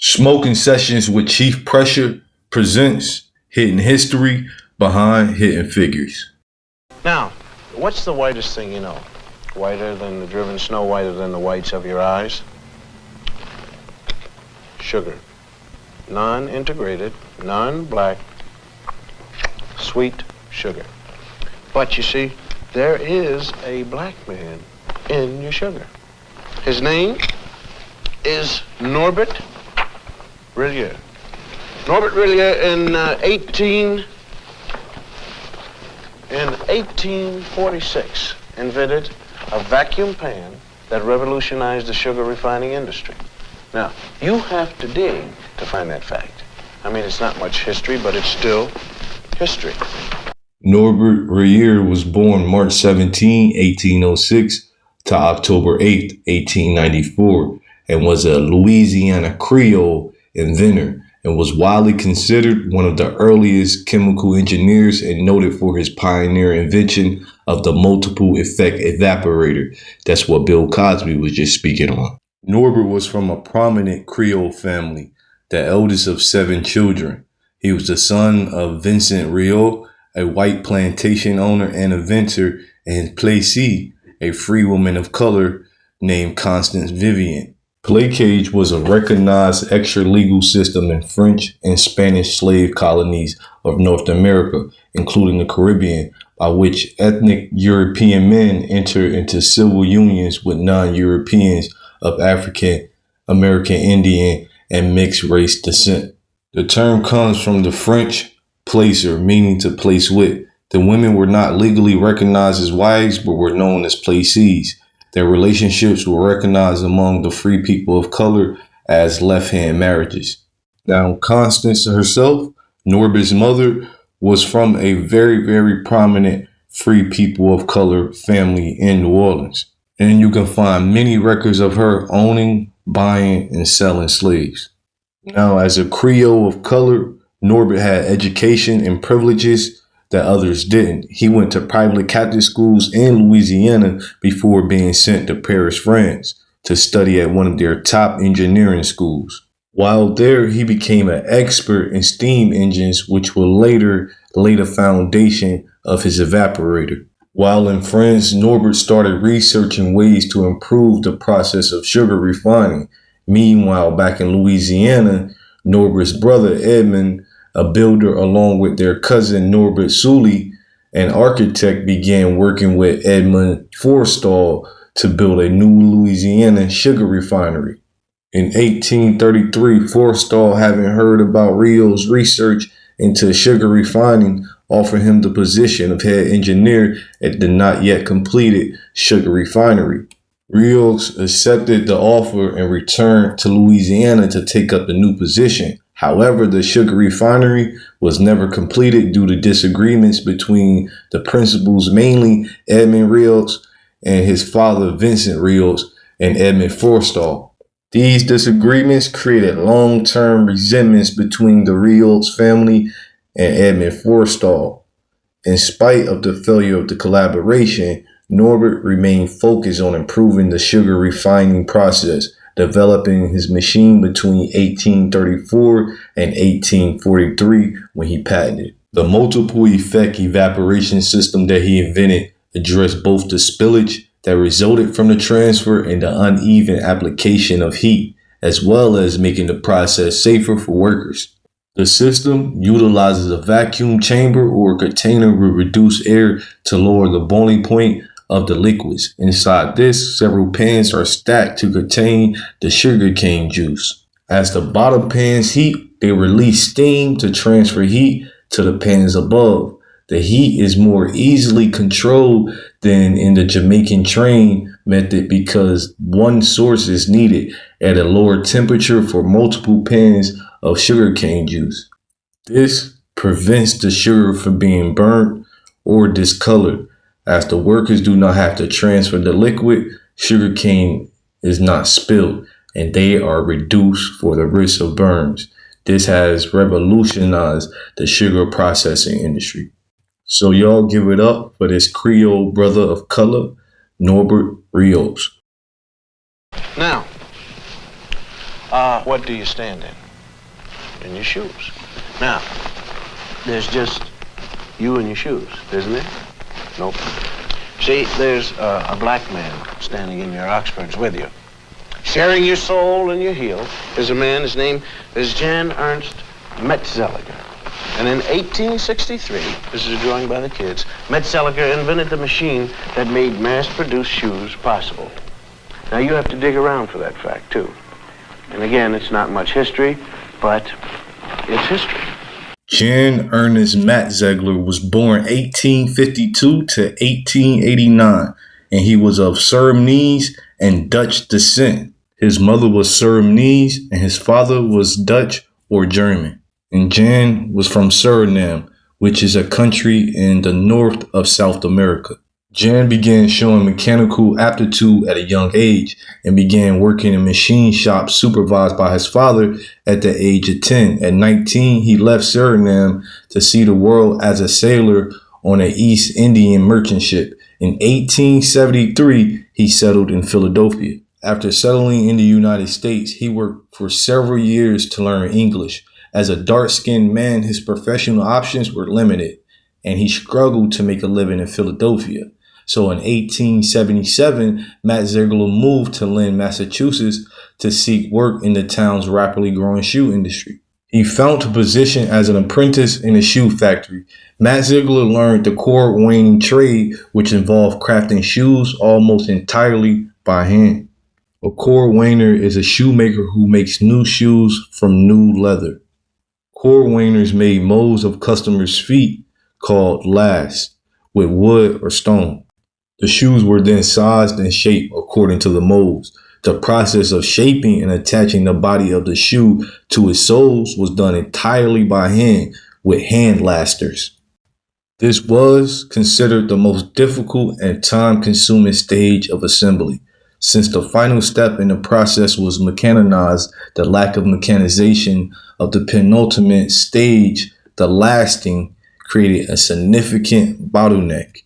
Smoking Sessions with Chief Pressure presents Hidden History Behind Hidden Figures. Now, what's the whitest thing you know? Whiter than the driven snow, whiter than the whites of your eyes? Sugar. Non-integrated, non-black, sweet sugar. But you see, there is a black man in your sugar. His name is Norbert Rillier. Norbert Rillier in 1846 invented a vacuum pan that revolutionized the sugar refining industry. Now, you have to dig to find that fact. I mean, it's not much history, but it's still history. Norbert Rillier was born March 17, 1806 to October 8, 1894, and was a Louisiana Creole inventor and was widely considered one of the earliest chemical engineers and noted for his pioneer invention of the multiple effect evaporator. That's what Bill Cosby was just speaking on. Norbert was from a prominent Creole family, the eldest of 7 children. He was the son of Vincent Rillier, a white plantation owner and inventor, and Placée, a free woman of color named Constance Vivian. Placage was a recognized extra-legal system in French and Spanish slave colonies of North America, including the Caribbean, by which ethnic European men entered into civil unions with non-Europeans of African, American Indian, and mixed race descent. The term comes from the French placer, meaning to place with. The women were not legally recognized as wives, but were known as placees. Their relationships were recognized among the free people of color as left-hand marriages. Now, Constance herself, Norbert's mother, was from a very, very prominent free people of color family in New Orleans. And you can find many records of her owning, buying, and selling slaves. Now, as a Creole of color, Norbert had education and privileges that others didn't. He went to private Catholic schools in Louisiana before being sent to Paris, France, to study at one of their top engineering schools. While there, he became an expert in steam engines, which would later lay the foundation of his evaporator. While in France, Norbert started researching ways to improve the process of sugar refining. Meanwhile, back in Louisiana, Norbert's brother Edmond, a builder, along with their cousin Norbert Sully, an architect, began working with Edmond Forstall to build a new Louisiana sugar refinery. In 1833, Forstall, having heard about Rillier's research into sugar refining, offered him the position of head engineer at the not yet completed sugar refinery. Rillier accepted the offer and returned to Louisiana to take up the new position. However, the sugar refinery was never completed due to disagreements between the principals, mainly Edmond Rillier and his father Vincent Rillier and Edmond Forstall. These disagreements created long-term resentments between the Rillier family and Edmond Forstall. In spite of the failure of the collaboration, Norbert remained focused on improving the sugar refining process, developing his machine between 1834 and 1843 when he patented. The multiple effect evaporation system that he invented addressed both the spillage that resulted from the transfer and the uneven application of heat, as well as making the process safer for workers. The system utilizes a vacuum chamber or a container with reduced air to lower the boiling point of the liquids. Inside this, several pans are stacked to contain the sugarcane juice. As the bottom pans heat, they release steam to transfer heat to the pans above. The heat is more easily controlled than in the Jamaican train method because one source is needed at a lower temperature for multiple pans of sugarcane juice. This prevents the sugar from being burnt or discolored. As the workers do not have to transfer the liquid, sugarcane is not spilled, and they are reduced for the risk of burns. This has revolutionized the sugar processing industry. So y'all give it up for this Creole brother of color, Norbert Rillier. Now, what do you stand in? In your shoes. Now, there's just you and your shoes, isn't there? Nope. See, there's a black man standing in your Oxfords with you. Sharing your soul and your heel is a man, his name is Jan Ernst Metzelger. And in 1863, this is a drawing by the kids, Metzelger invented the machine that made mass-produced shoes possible. Now, you have to dig around for that fact, too. And again, it's not much history, but it's history. Jan Ernest Metzelger was born 1852 to 1889, and he was of Surinamese and Dutch descent. His mother was Surinamese, and his father was Dutch or German. And Jan was from Suriname, which is a country in the north of South America. Jan began showing mechanical aptitude at a young age and began working in machine shops supervised by his father at the age of 10. At 19, he left Suriname to see the world as a sailor on an East Indian merchant ship. In 1873, he settled in Philadelphia. After settling in the United States, he worked for several years to learn English. As a dark-skinned man, his professional options were limited, and he struggled to make a living in Philadelphia. So in 1877, Metzelger moved to Lynn, Massachusetts to seek work in the town's rapidly growing shoe industry. He found a position as an apprentice in a shoe factory. Metzelger learned the cord weighing trade, which involved crafting shoes almost entirely by hand. A cord wainer is a shoemaker who makes new shoes from new leather. Cord wainers made molds of customers' feet called laths with wood or stone. The shoes were then sized and shaped according to the molds. The process of shaping and attaching the body of the shoe to its soles was done entirely by hand with hand lasters. This was considered the most difficult and time-consuming stage of assembly. Since the final step in the process was mechanized, the lack of mechanization of the penultimate stage, the lasting, created a significant bottleneck.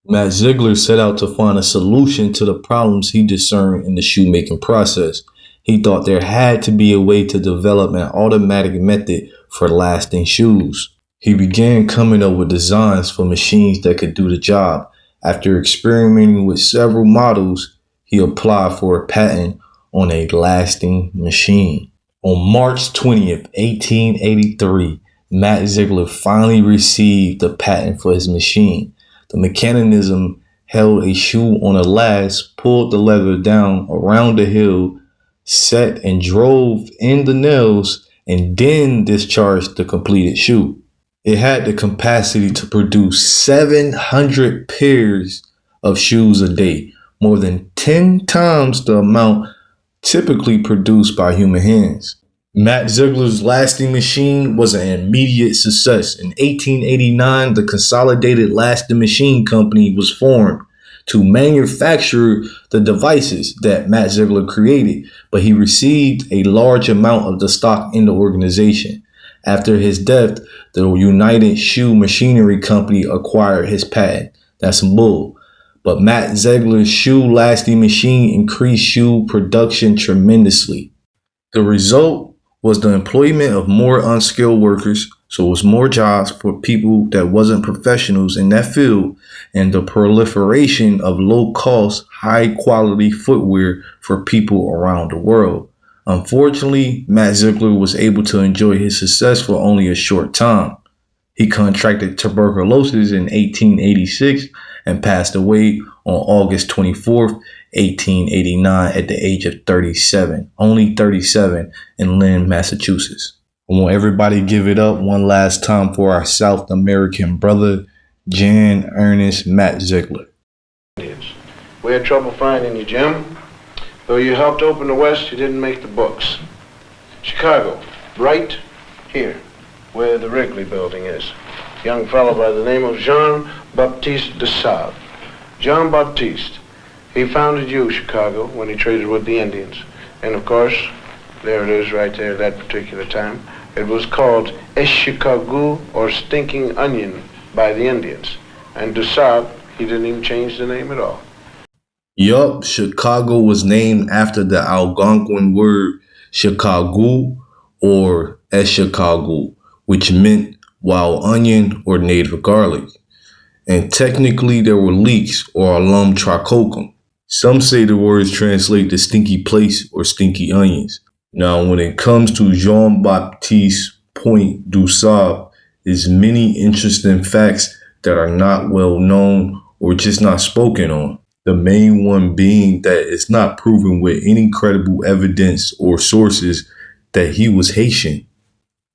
Metzelger set out to find a solution to the problems he discerned in the shoemaking process. He thought there had to be a way to develop an automatic method for lasting shoes. He began coming up with designs for machines that could do the job. After experimenting with several models, he applied for a patent on a lasting machine. On March 20th, 1883, Metzelger finally received the patent for his machine. The mechanism held a shoe on a last, pulled the leather down around the heel, set and drove in the nails, and then discharged the completed shoe. It had the capacity to produce 700 pairs of shoes a day, more than 10 times the amount typically produced by human hands. Metzelger's lasting machine was an immediate success. In 1889, the Consolidated Lasting Machine Company was formed to manufacture the devices that Metzelger created, but he received a large amount of the stock in the organization. After his death, the United Shoe Machinery Company acquired his patent. That's some bull. But Metzelger's shoe lasting machine increased shoe production tremendously. The result was the employment of more unskilled workers, so it was more jobs for people that wasn't professionals in that field, and the proliferation of low-cost, high-quality footwear for people around the world. Unfortunately, Metzelger was able to enjoy his success for only a short time. He contracted tuberculosis in 1886 and passed away on August 24th, 1889 at the age of 37, only 37 in Lynn, Massachusetts. I want everybody to give it up one last time for our South American brother, Jan Ernest Metzelger. We had trouble finding you, Jim. Though you helped open the West, you didn't make the books. Chicago, right here, where the Wrigley building is. A young fellow by the name of Jean-Baptiste de Sable. Jean Baptiste. He founded Chicago, when he traded with the Indians. And of course, there it is right there at that particular time. It was called Chicago, or Stinking Onion, by the Indians. And de Sable, he didn't even change the name at all. Yup, Chicago was named after the Algonquin word Chicago or Chicago, which meant wild onion or native garlic. And technically there were leeks or alum trichokum. Some say the words translate to stinky place or stinky onions. Now, when it comes to Jean-Baptiste Point du Sable, there's many interesting facts that are not well known or just not spoken on. The main one being that it's not proven with any credible evidence or sources that he was Haitian.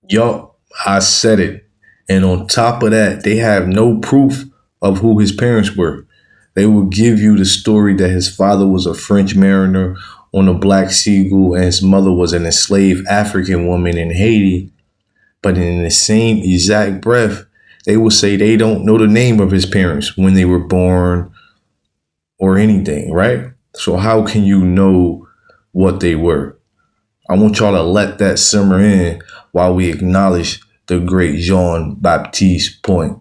Yup, I said it. And on top of that, they have no proof of who his parents were. They will give you the story that his father was a French mariner on a Black Seagull and his mother was an enslaved African woman in Haiti. But in the same exact breath, they will say they don't know the name of his parents when they were born or anything, right? So how can you know what they were? I want y'all to let that simmer in while we acknowledge the great Jean-Baptiste Point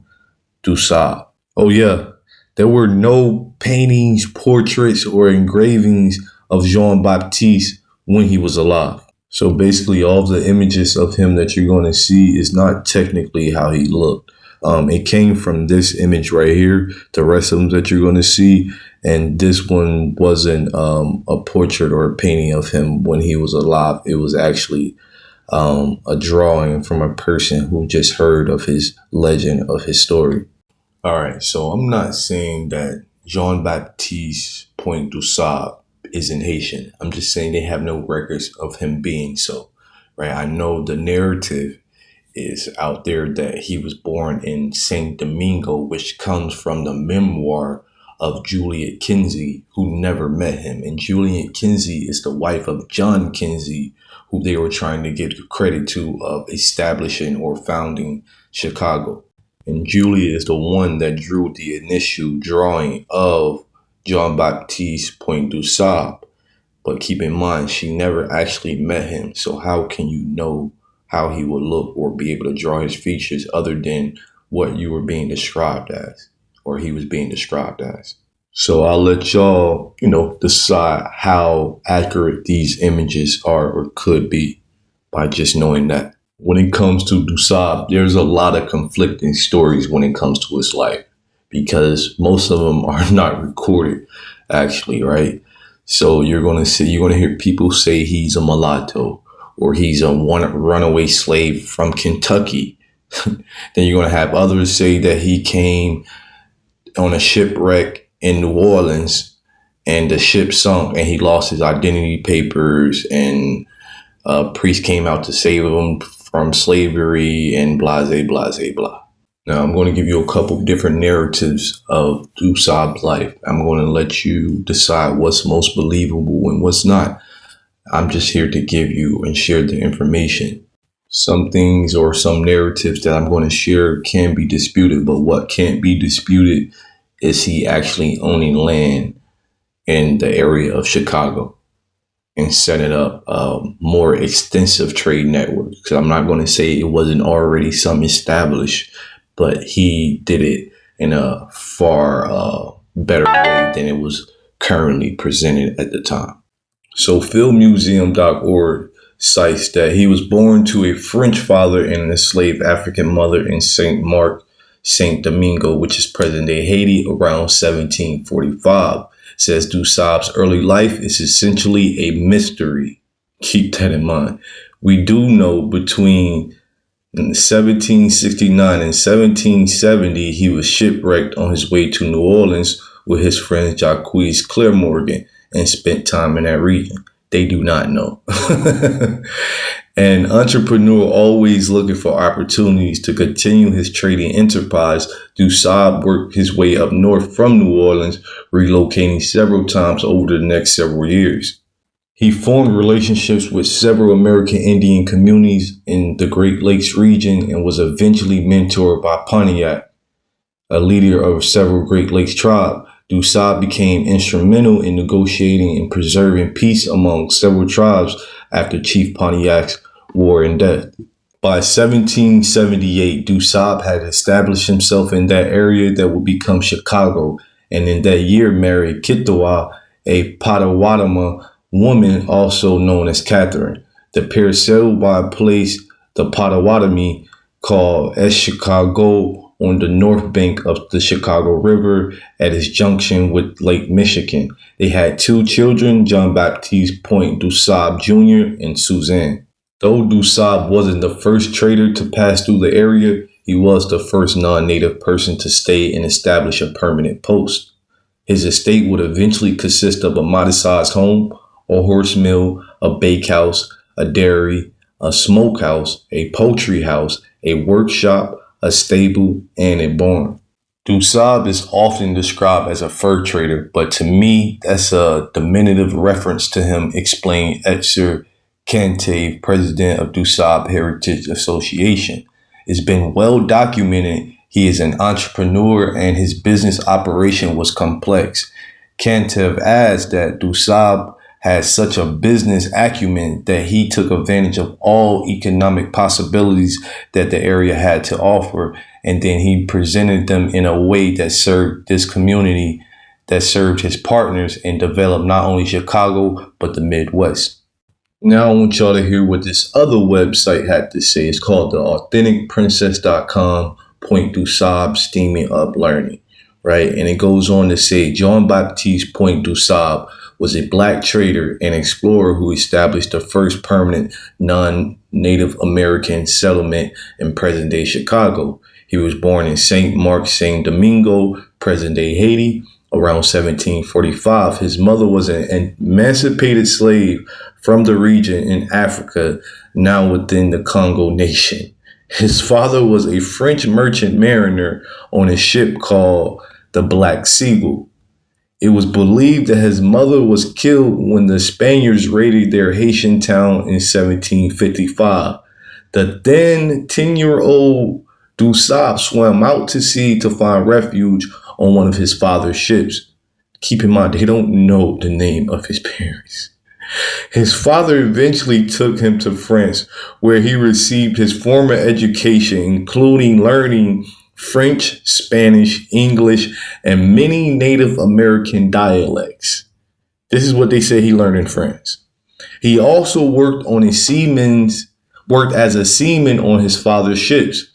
du Sable. Oh yeah, there were no paintings, portraits, or engravings of Jean-Baptiste when he was alive. So basically all the images of him that you're going to see is not technically how he looked. It came from this image right here. The rest of them that you're going to see, and this one wasn't a portrait or a painting of him when he was alive. It was actually a drawing from a person who just heard of his legend, of his story. All right, so I'm not saying that Jean-Baptiste Point du Sable isn't Haitian. I'm just saying they have no records of him being so, right? I know the narrative is out there that he was born in Saint Domingo, which comes from the memoir of Juliet Kinsey, who never met him. And Juliet Kinsey is the wife of John Kinsey, who they were trying to give credit to of establishing or founding Chicago. And Juliet is the one that drew the initial drawing of Jean-Baptiste Point du Sable. But keep in mind, she never actually met him. So how can you know how he would look or be able to draw his features other than what you were being described as, or he was being described as? So I'll let y'all, decide how accurate these images are or could be by just knowing that. When it comes to du Sable, there's a lot of conflicting stories when it comes to his life, because most of them are not recorded, actually, right? So you're going to hear people say he's a mulatto, or he's a runaway slave from Kentucky. Then you're going to have others say that he came on a shipwreck in New Orleans and the ship sunk and he lost his identity papers and a priest came out to save him from slavery and blase, blase, blah. Now, I'm going to give you a couple different narratives of du Sable's life. I'm going to let you decide what's most believable and what's not. I'm just here to give you and share the information. Some things or some narratives that I'm going to share can be disputed, but what can't be disputed is he actually owning land in the area of Chicago and setting up a more extensive trade network. So I'm not going to say it wasn't already some established, but he did it in a far better way than it was currently presented at the time. So filmmuseum.org cites that he was born to a French father and an enslaved African mother in Saint Marc, Saint Domingo, which is present-day Haiti, around 1745. Says du Sable's early life is essentially a mystery. Keep that in mind. We do know between 1769 and 1770, he was shipwrecked on his way to New Orleans with his friend Jacques Clermorgan and spent time in that region. They do not know. An entrepreneur always looking for opportunities to continue his trading enterprise, du Sable worked his way up north from New Orleans, relocating several times over the next several years. He formed relationships with several American Indian communities in the Great Lakes region and was eventually mentored by Pontiac, a leader of several Great Lakes tribes. Du Sable became instrumental in negotiating and preserving peace among several tribes after Chief Pontiac's war and death. By 1778, du Sable had established himself in that area that would become Chicago, and in that year married Kitawa, a Potawatomi woman also known as Catherine. The pair settled by a place, the Potawatomi, called Chicago on the north bank of the Chicago River at its junction with Lake Michigan. They had two children, John Baptiste Point Dusab Jr. and Suzanne. Though Dusab wasn't the first trader to pass through the area, he was the first non-native person to stay and establish a permanent post. His estate would eventually consist of a modest-sized home, a horse mill, a bakehouse, a dairy, a smokehouse, a poultry house, a workshop, a stable, and a barn. Dusab is often described as a fur trader, but to me, that's a diminutive reference to him, explained Etzer Kantave, president of Dusab Heritage Association. It's been well documented he is an entrepreneur and his business operation was complex. Kantave adds that Dusab has such a business acumen that he took advantage of all economic possibilities that the area had to offer, and then he presented them in a way that served this community, that served his partners, and developed not only Chicago, but the Midwest. Now I want y'all to hear what this other website had to say. It's called theauthenticprincess.com, Point Dusab Steaming Up Learning, right? And it goes on to say John Baptiste Point Dusab was a black trader and explorer who established the first permanent non-Native American settlement in present-day Chicago. He was born in St. Mark, Saint Domingo, present-day Haiti, around 1745. His mother was an emancipated slave from the region in Africa, now within the Congo nation. His father was a French merchant mariner on a ship called the Black Seagull. It was believed that his mother was killed when the Spaniards raided their Haitian town in 1755. The then 10-year-old Dusab swam out to sea to find refuge on one of his father's ships. Keep in mind, they don't know the name of his parents. His father eventually took him to France, where he received his formal education, including learning French, Spanish, English, and many Native American dialects. This is what they say he learned in France. He also worked as a seaman on his father's ships.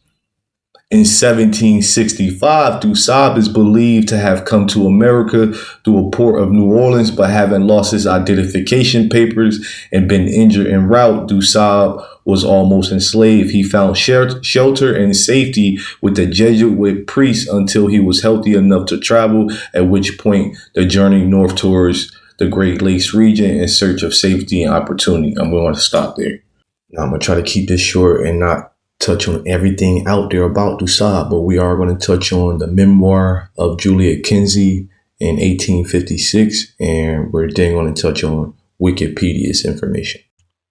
In 1765, Dusab is believed to have come to America through a port of New Orleans, but having lost his identification papers and been injured en route, Dusab was almost enslaved. He found shelter and safety with the Jesuit priests until he was healthy enough to travel, at which point the journey north towards the Great Lakes region in search of safety and opportunity. I'm going to stop there. Now I'm going to try to keep this short and not touch on everything out there about Dusab, but we are going to touch on the memoir of Juliet Kinsey in 1856, and we're then going to touch on Wikipedia's information.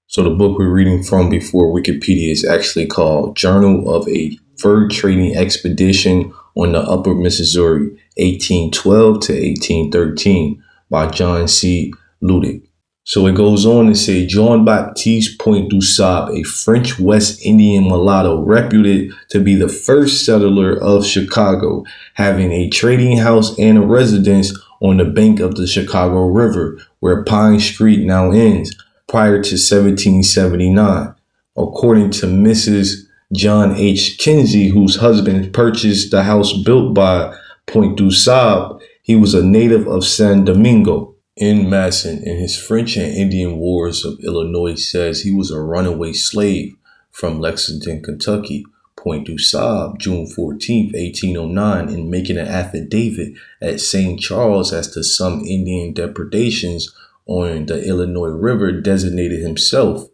So the book we're reading from before Wikipedia is actually called Journal of a Fur Trading Expedition on the Upper Missouri, 1812 to 1813 by John C. Ludick. So it goes on to say John Baptiste Point Dusab, a French West Indian mulatto reputed to be the first settler of Chicago, having a trading house and a residence on the bank of the Chicago River, where Pine Street now ends, prior to 1779. According to Mrs. John H. Kinsey, whose husband purchased the house built by Point Dusab, he was a native of San Domingo. N. Masson, in his French and Indian Wars of Illinois, says he was a runaway slave from Lexington, Kentucky. Point Dusab, June 14, 1809, in making an affidavit at St. Charles as to some Indian depredations on the Illinois River, designated himself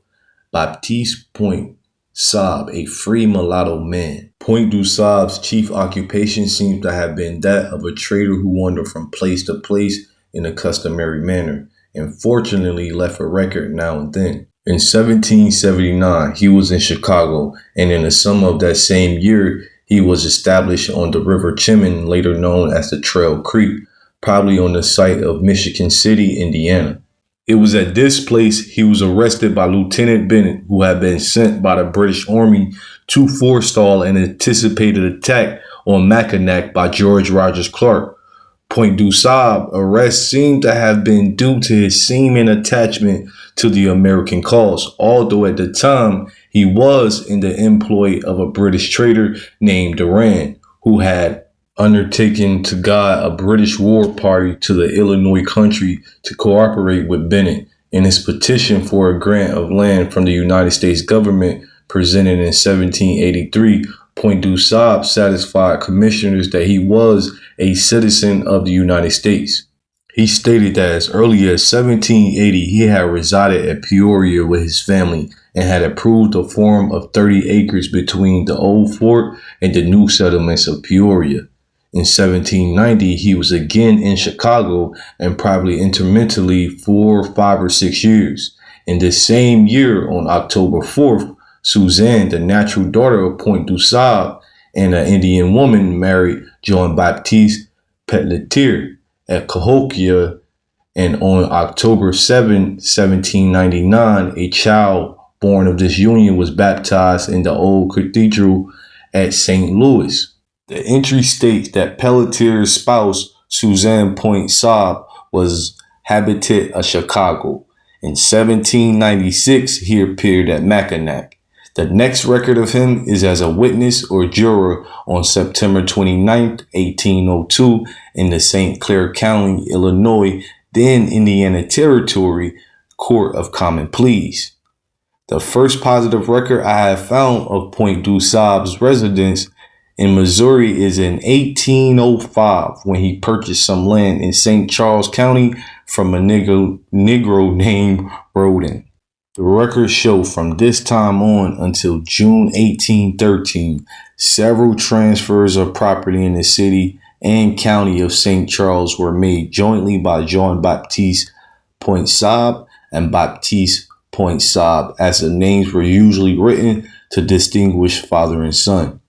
Baptiste Point Dusab, a free mulatto man. Point Dusab's chief occupation seems to have been that of a trader who wandered from place to place in a customary manner, and fortunately left a record now and then. In 1779, he was in Chicago, and in the summer of that same year, he was established on the River Chemung, later known as the Trail Creek, probably on the site of Michigan City, Indiana. It was at this place he was arrested by Lieutenant Bennett, who had been sent by the British Army to forestall an anticipated attack on Mackinac by George Rogers Clark. Point du Sable arrest seemed to have been due to his seeming attachment to the American cause, although at the time he was in the employ of a British trader named Durand, who had undertaken to guide a British war party to the Illinois country to cooperate with Bennett in his petition for a grant of land from the United States government presented in 1783. Point du Sable satisfied commissioners that he was a citizen of the United States. He stated that as early as 1780, he had resided at Peoria with his family and had approved a farm of 30 acres between the old fort and the new settlements of Peoria. In 1790, he was again in Chicago and probably intermittently for 5 or 6 years. In this same year, on October 4th, Suzanne, the natural daughter of Point du Sable, and an Indian woman, married Jean Baptiste Pelletier at Cahokia, and on October 7, 1799, a child born of this union was baptized in the old cathedral at St. Louis. The entry states that Pelletier's spouse, Suzanne Point Sable, was habitant of Chicago. In 1796, he appeared at Mackinac. The next record of him is as a witness or juror on September 29, 1802, in the St. Clair County, Illinois, then Indiana Territory, Court of Common Pleas. The first positive record I have found of Point du Sable's residence in Missouri is in 1805, when he purchased some land in St. Charles County from a Negro named Roden. The records show from this time on until June 1813, several transfers of property in the city and county of St. Charles were made jointly by Jean Baptiste Point Sable and Baptiste Point Sable, as the names were usually written to distinguish father and son.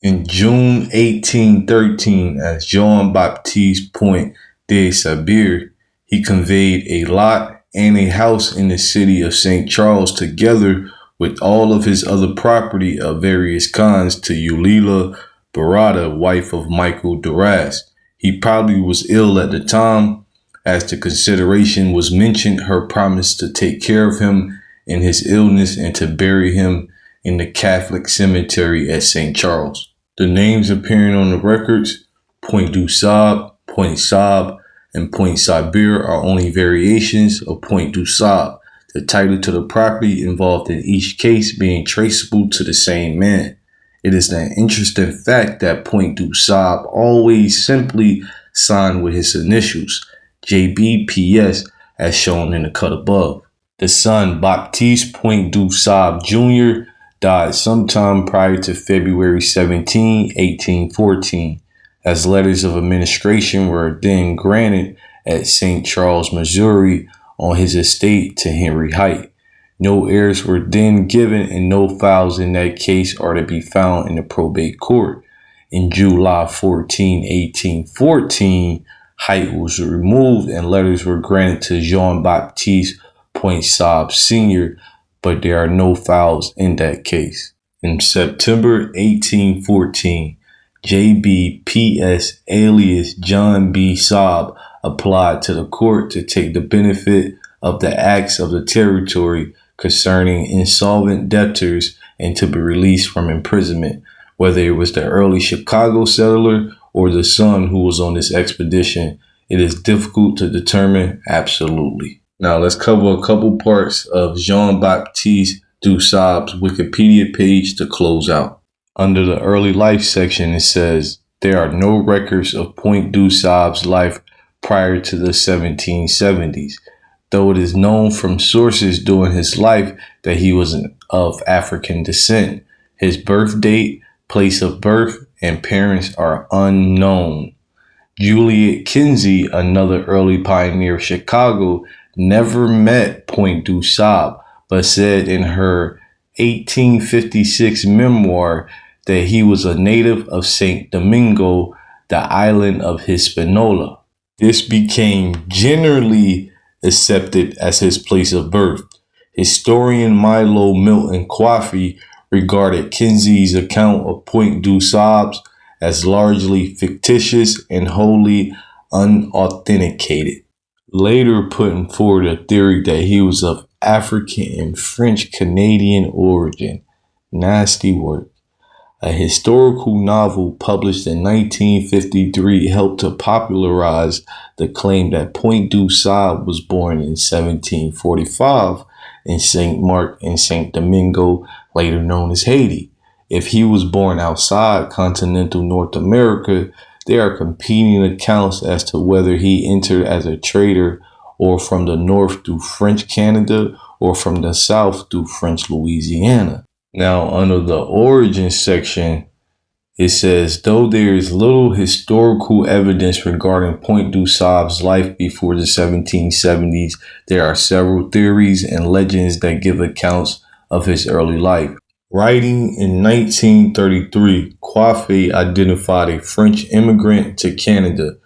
In June 1813, as Jean Baptiste Point de Sable, he conveyed a lot and a house in the city of St. Charles, together with all of his other property of various kinds, to Eulila Barada, wife of Michael Duras. He probably was ill at the time, as the consideration was mentioned her promise to take care of him in his illness and to bury him in the Catholic cemetery at St. Charles. The names appearing on the records, Point du Sable, Point Sable, and Point Sable, are only variations of Point du Sable, the title to the property involved in each case being traceable to the same man. It is an interesting fact that Point du Sable always simply signed with his initials, JBPS, as shown in the cut above. The son, Baptiste Point du Sable Jr., died sometime prior to February 17, 1814. As letters of administration were then granted at St. Charles, Missouri, on his estate to Henry Height. No heirs were then given, and no files in that case are to be found in the probate court. In July 14, 1814, Height was removed and letters were granted to Jean Baptiste Point Sable Sr., but there are no files in that case. In September 1814, JBPS alias John B. Sable applied to the court to take the benefit of the acts of the territory concerning insolvent debtors and to be released from imprisonment, whether it was the early Chicago settler or the son who was on this expedition. It is difficult to determine absolutely. Now let's cover a couple parts of Jean Baptiste du Sable's Wikipedia page to close out. Under the early life section, it says, there are no records of Point du Sable's life prior to the 1770s, though it is known from sources during his life that he was of African descent. His birth date, place of birth, and parents are unknown. Juliet Kinsey, another early pioneer of Chicago, never met Point du Sable, but said in her 1856 memoir that he was a native of St. Domingo, the island of Hispaniola. This became generally accepted as his place of birth. Historian Milo Milton Coffey regarded Kinsey's account of Point du Sable as largely fictitious and wholly unauthenticated, later putting forward a theory that he was of African and French Canadian origin. Nasty work. A historical novel published in 1953 helped to popularize the claim that Point du Sable was born in 1745 in St. Mark and St. Domingo, later known as Haiti. If he was born outside continental North America, there are competing accounts as to whether he entered as a trader or from the north through French Canada or from the south through French Louisiana. Now, under the origin section, it says, though there is little historical evidence regarding Point du Sable's life before the 1770s, there are several theories and legends that give accounts of his early life. Writing in 1933, Coiffé identified a French immigrant to Canada,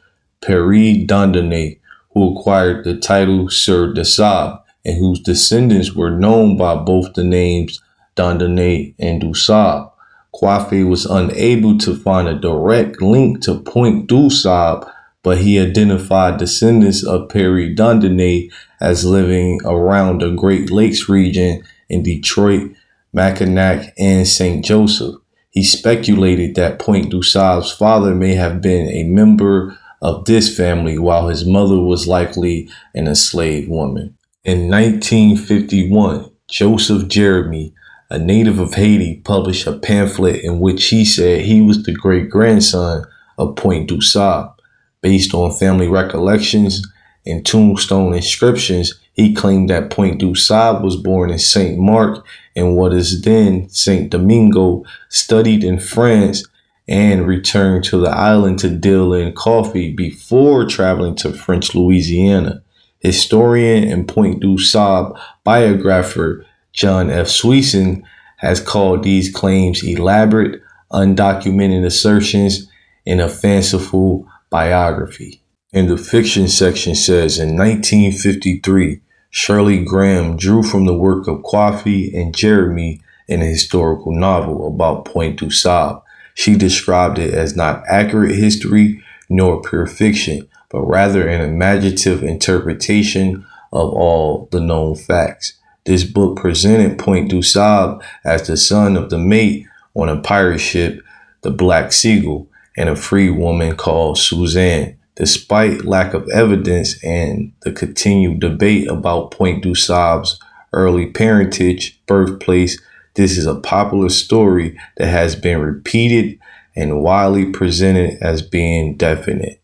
Pierre Dieudonné, who acquired the title Sieur de Sable, and whose descendants were known by both the names Dieudonné and du Sable. Coiffé was unable to find a direct link to Point du Sable, but he identified descendants of Pierre Dieudonné as living around the Great Lakes region in Detroit, Mackinac, and St. Joseph. He speculated that Point du Sable's father may have been a member of this family, while his mother was likely an enslaved woman. In 1951, Joseph Jeremy, a native of Haiti, published a pamphlet in which he said he was the great-grandson of Point du Sable. Based on family recollections and tombstone inscriptions, he claimed that Point du Sable was born in St. Mark in what is then St. Domingo, studied in France, and returned to the island to deal in coffee before traveling to French Louisiana. Historian and Point du Sable biographer John F. Sweeson has called these claims elaborate, undocumented assertions in a fanciful biography. And the fiction section says, in 1953, Shirley Graham drew from the work of Coiffé and Jeremy in a historical novel about Point du Sable. She described it as not accurate history nor pure fiction, but rather an imaginative interpretation of all the known facts. This book presented Point du Sable as the son of the mate on a pirate ship, the Black Seagull, and a free woman called Suzanne. Despite lack of evidence and the continued debate about Point du Sable's early parentage, birthplace, this is a popular story that has been repeated and widely presented as being definite,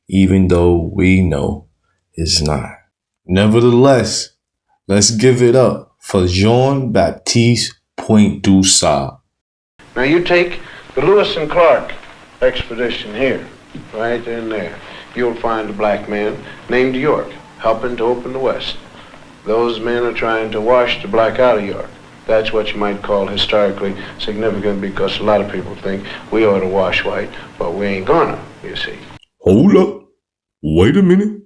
even though we know it's not. Nevertheless, let's give it up for Jean-Baptiste Point du Sable. Now you take the Lewis and Clark expedition here, right in there. You'll find a black man named York helping to open the West. Those men are trying to wash the black out of York. That's what you might call historically significant, because a lot of people think we ought to wash white, but we ain't gonna, you see. Hold up. Wait a minute.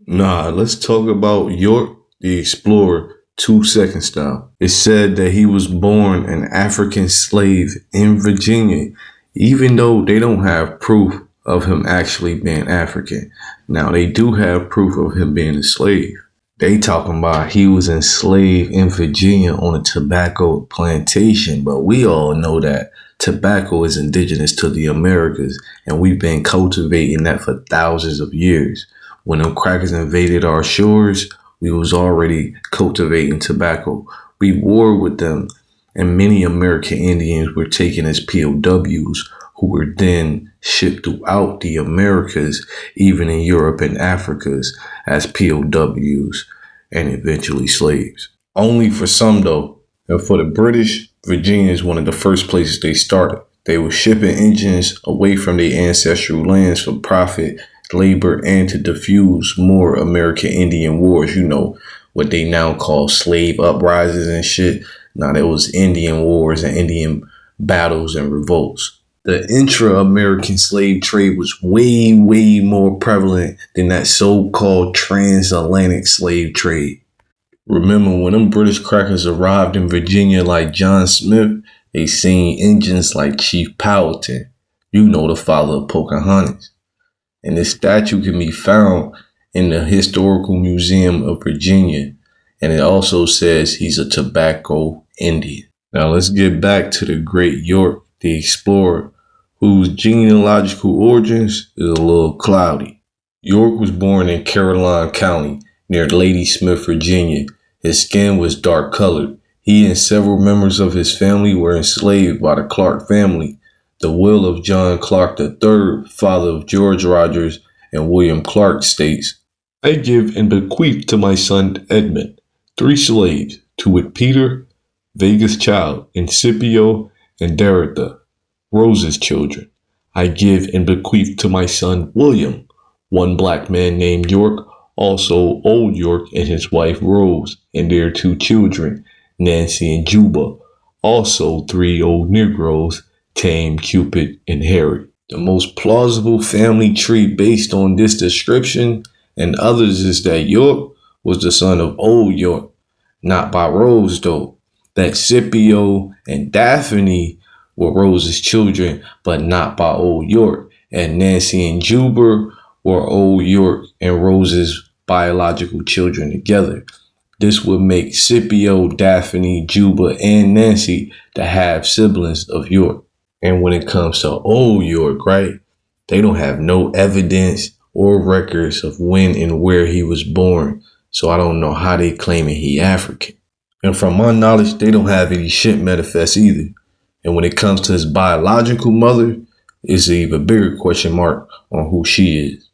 Nah, let's talk about York the Explorer 2 second style. It said that he was born an African slave in Virginia, even though they don't have proof of him actually being African. Now, they do have proof of him being a slave. They talking about he was enslaved in Virginia on a tobacco plantation, but we all know that tobacco is indigenous to the Americas, and we've been cultivating that for thousands of years. When them crackers invaded our shores, we was already cultivating tobacco. We warred with them, and many American Indians were taken as POWs, who were then shipped throughout the Americas, even in Europe and Africas, as POWs and eventually slaves. Only for some though. And for the British, Virginia is one of the first places they started. They were shipping Indians away from their ancestral lands for profit, labor, and to diffuse more American Indian wars. You know, what they now call slave uprisings and shit. Now, there was Indian wars and Indian battles and revolts. The intra-American slave trade was way, way more prevalent than that so-called transatlantic slave trade. Remember, when them British crackers arrived in Virginia like John Smith, they seen Indians like Chief Powhatan, you know, the father of Pocahontas. and this statue can be found in the Historical Museum of Virginia, and it also says he's a tobacco Indian. Now let's get back to the great York, the explorer, whose genealogical origins is a little cloudy. York was born in Caroline County near Ladysmith, Virginia. His skin was dark colored. He and several members of his family were enslaved by the Clark family. The will of John Clark III, father of George Rogers and William Clark, states, "I give and bequeath to my son Edmund 3 slaves, to wit Peter, Vega's child, and Scipio and Derrida, Rose's children. I give and bequeath to my son William 1 black man named York, also Old York and his wife Rose, and their 2 children, Nancy and Juba, also 3 old Negroes, Tame, Cupid, and Harry." The most plausible family tree based on this description and others is that York was the son of Old York, not by Rose though. That Scipio and Daphne were Rose's children, but not by Old York, and Nancy and Juba were Old York and Rose's biological children together. This would make Scipio, Daphne, Juba, and Nancy the half siblings of York. And when it comes to Old York, right, they don't have no evidence or records of when and where he was born. So I don't know how they claiming he African. And from my knowledge, they don't have any shit manifest either. And when it comes to his biological mother, it's an even bigger question mark on who she is.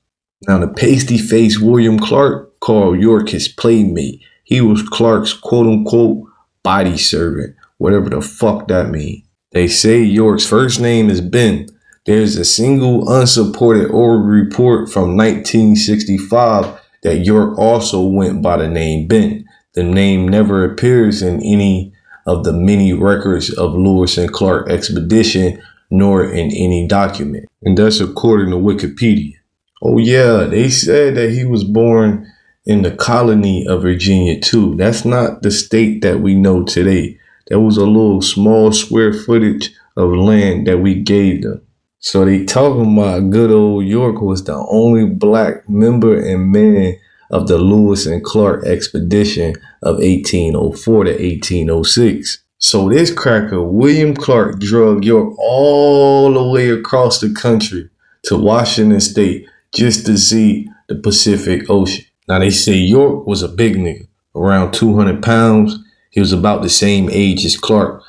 Now, the pasty-faced William Clark called York his playmate. He was Clark's quote-unquote body servant, whatever the fuck that means. They say York's first name is Ben. There's a single unsupported oral report from 1965 that York also went by the name Ben. The name never appears in any of the many records of Lewis and Clark expedition, nor in any document. And that's according to Wikipedia. Oh yeah, they said that he was born in the colony of Virginia too. That's not the state that we know today. That was a little small square footage of land that we gave them. So they talking about good old York was the only black member and man of the Lewis and Clark expedition of 1804 to 1806. So this cracker, William Clark, drug York all the way across the country to Washington State just to see the Pacific Ocean. Now they say York was a big nigga, around 200 pounds. He was about the same age as Clark,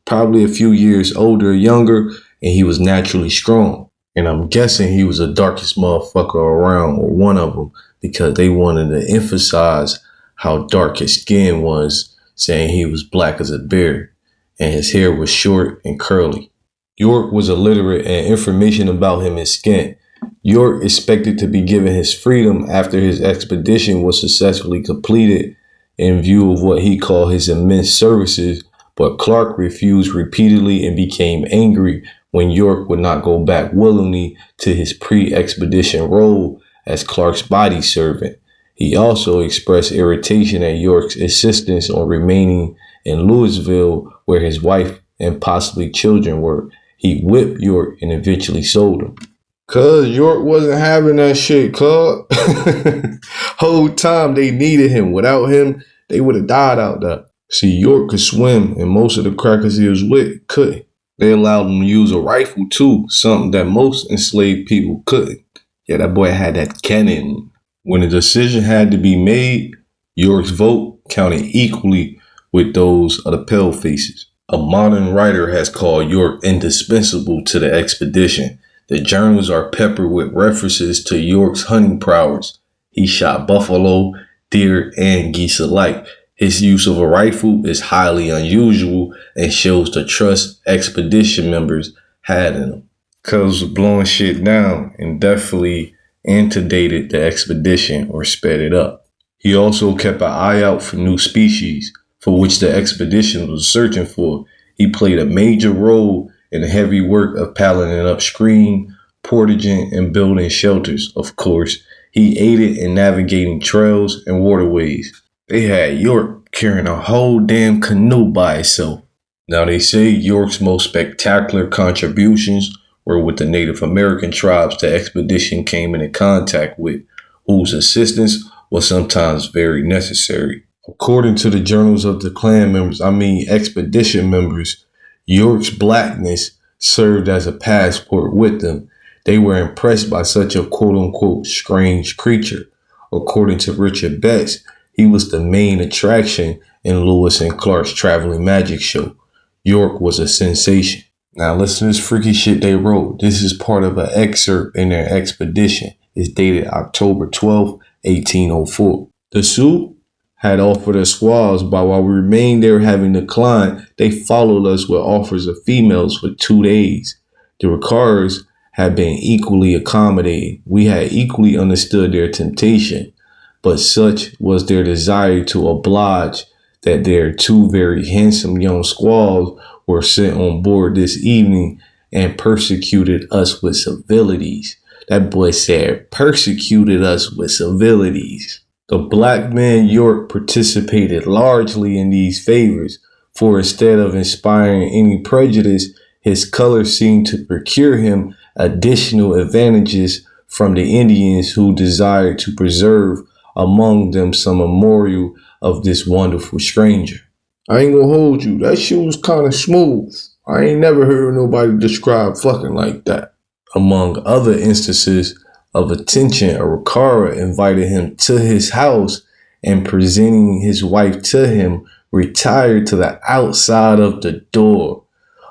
probably a few years older or younger, and he was naturally strong. And I'm guessing he was the darkest motherfucker around, or one of them, because they wanted to emphasize how dark his skin was, saying he was black as a bear, and his hair was short and curly. York was illiterate, and information about him is scant. York expected to be given his freedom after his expedition was successfully completed in view of what he called his immense services, but Clark refused repeatedly and became angry when York would not go back willingly to his pre-expedition role as Clark's body servant. He also expressed irritation at York's insistence on remaining in Louisville, where his wife and possibly children were. He whipped York and eventually sold him. Cuz York wasn't having that shit, cuz. Whole time they needed him. Without him, they would have died out there. See, York could swim, and most of the crackers he was with couldn't. They allowed him to use a rifle too, something that most enslaved people couldn't. Yeah, that boy had that cannon. When a decision had to be made, York's vote counted equally with those of the palefaces. A modern writer has called York indispensable to the expedition. The journals are peppered with references to York's hunting prowess. He shot buffalo, deer, and geese alike. His use of a rifle is highly unusual and shows the trust expedition members had in him. Cuz was blowing shit down and definitely antedated the expedition or sped it up. He also kept an eye out for new species for which the expedition was searching for. He played a major role in the heavy work of paddling upstream, portaging, and building shelters. Of course, he aided in navigating trails and waterways. They had York carrying a whole damn canoe by itself. Now they say York's most spectacular contributions were with the Native American tribes the expedition came into contact with, whose assistance was sometimes very necessary. According to the journals of the Klan members, expedition members, York's blackness served as a passport with them. They were impressed by such a quote-unquote strange creature. According to Richard Betts, he was the main attraction in Lewis and Clark's traveling magic show. York was a sensation. Now listen to this freaky shit they wrote. This is part of an excerpt in their expedition. It's dated October 12th, 1804. The Sioux had offered us squaws, but while we remained there having declined, they followed us with offers of females for 2 days. The Ricars had been equally accommodating. We had equally understood their temptation, but such was their desire to oblige that their 2 very handsome young squaws were sent on board this evening and persecuted us with civilities. That boy said persecuted us with civilities. The black man York participated largely in these favors, for instead of inspiring any prejudice, his color seemed to procure him additional advantages from the Indians who desired to preserve among them some memorial of this wonderful stranger. I ain't gonna hold you, that shit was kind of smooth. I ain't never heard nobody describe fucking like that. Among other instances of attention, a Rikara invited him to his house and, presenting his wife to him, retired to the outside of the door.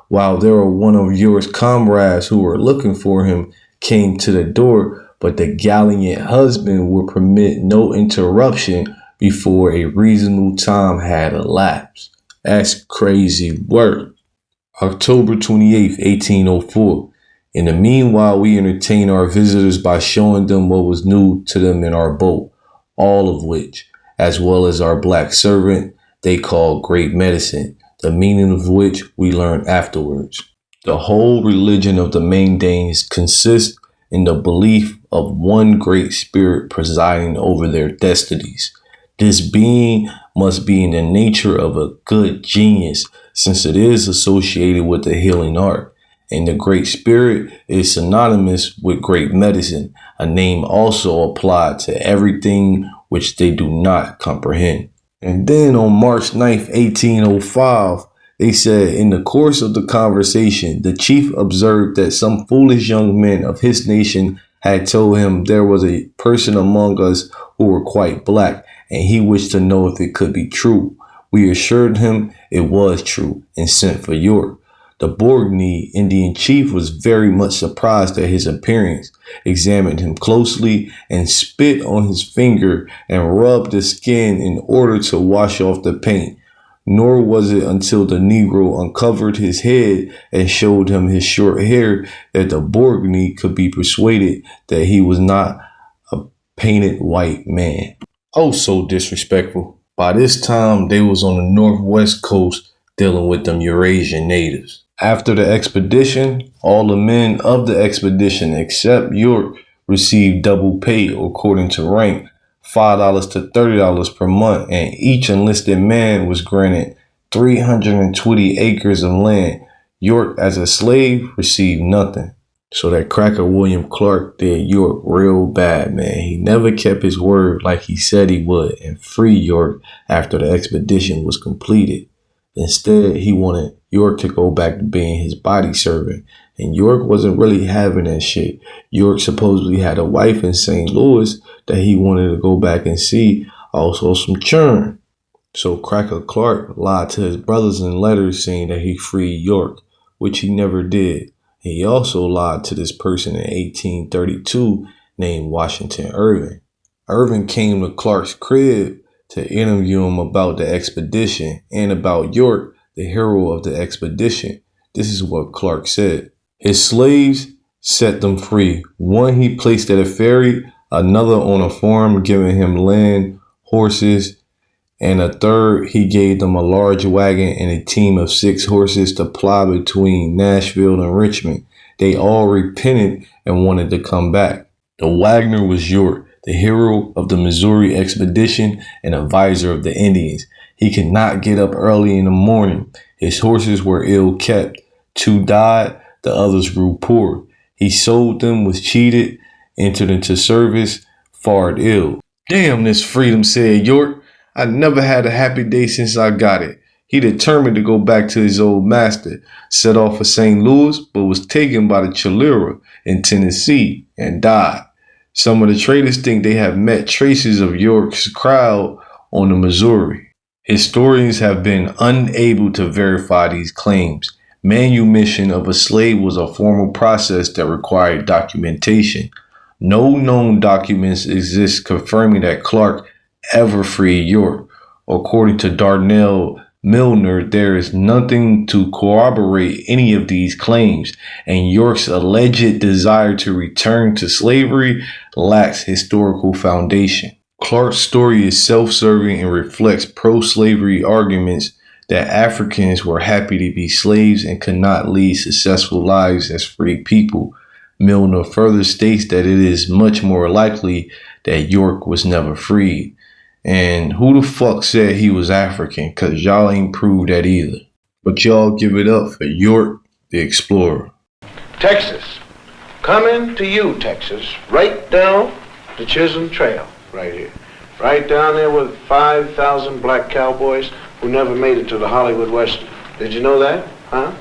While there were one of York's comrades who were looking for him came to the door, but the gallant husband would permit no interruption before a reasonable time had elapsed. That's crazy work. October 28th, 1804. In the meanwhile, we entertained our visitors by showing them what was new to them in our boat, all of which, as well as our black servant, they called great medicine, the meaning of which we learned afterwards. The whole religion of the Mandanes consists in the belief of one great spirit presiding over their destinies. This being must be in the nature of a good genius, since it is associated with the healing art. And the Great Spirit is synonymous with great medicine, a name also applied to everything which they do not comprehend. And then on March 9th, 1805, they said, in the course of the conversation, the chief observed that some foolish young men of his nation had told him there was a person among us who were quite black, and he wished to know if it could be true. We assured him it was true and sent for York. The Borgnee Indian chief was very much surprised at his appearance, examined him closely, and spit on his finger and rubbed the skin in order to wash off the paint. Nor was it until the Negro uncovered his head and showed him his short hair that the Borgnee could be persuaded that he was not a painted white man. Oh, so disrespectful. By this time, they was on the northwest coast dealing with them Eurasian natives. After the expedition, all the men of the expedition except York received double pay according to rank, $5 to $30 per month, and each enlisted man was granted 320 acres of land. York, as a slave, received nothing. So that cracker William Clark did York real bad, man. He never kept his word like he said he would and free York after the expedition was completed. Instead, he wanted York to go back to being his body servant. And York wasn't really having that shit. York supposedly had a wife in St. Louis that he wanted to go back and see. Also some churn. So Cracker Clark lied to his brothers in letters saying that he freed York, which he never did. He also lied to this person in 1832 named Washington Irving. Irving came to Clark's crib to interview him about the expedition and about York, the hero of the expedition. This is what Clark said. His slaves set them free. One he placed at a ferry, another on a farm, giving him land, horses, and a third he gave them a large wagon and a team of 6 horses to ply between Nashville and Richmond. They all repented and wanted to come back. The Wagner was York, the hero of the Missouri expedition and advisor of the Indians. He could not get up early in the morning. His horses were ill kept. 2 died. The others grew poor. He sold them, was cheated, entered into service, fared ill. Damn, this freedom, said York. I never had a happy day since I got it. He determined to go back to his old master, set off for St. Louis, but was taken by the Cholera in Tennessee and died. Some of the traders think they have met traces of York's crowd on the Missouri. Historians have been unable to verify these claims. Manumission of a slave was a formal process that required documentation. No known documents exist confirming that Clark ever freed York. According to Darnell Milner, there is nothing to corroborate any of these claims, and York's alleged desire to return to slavery lacks historical foundation. Clark's story is self-serving and reflects pro-slavery arguments that Africans were happy to be slaves and could not lead successful lives as free people. Milner further states that it is much more likely that York was never freed. And who the fuck said he was African? Cause y'all ain't proved that either. But y'all give it up for York the Explorer. Texas. Coming to you, Texas. Right down the Chisholm Trail. Right here. Right down there with 5,000 black cowboys who never made it to the Hollywood Western. Did you know that? Huh?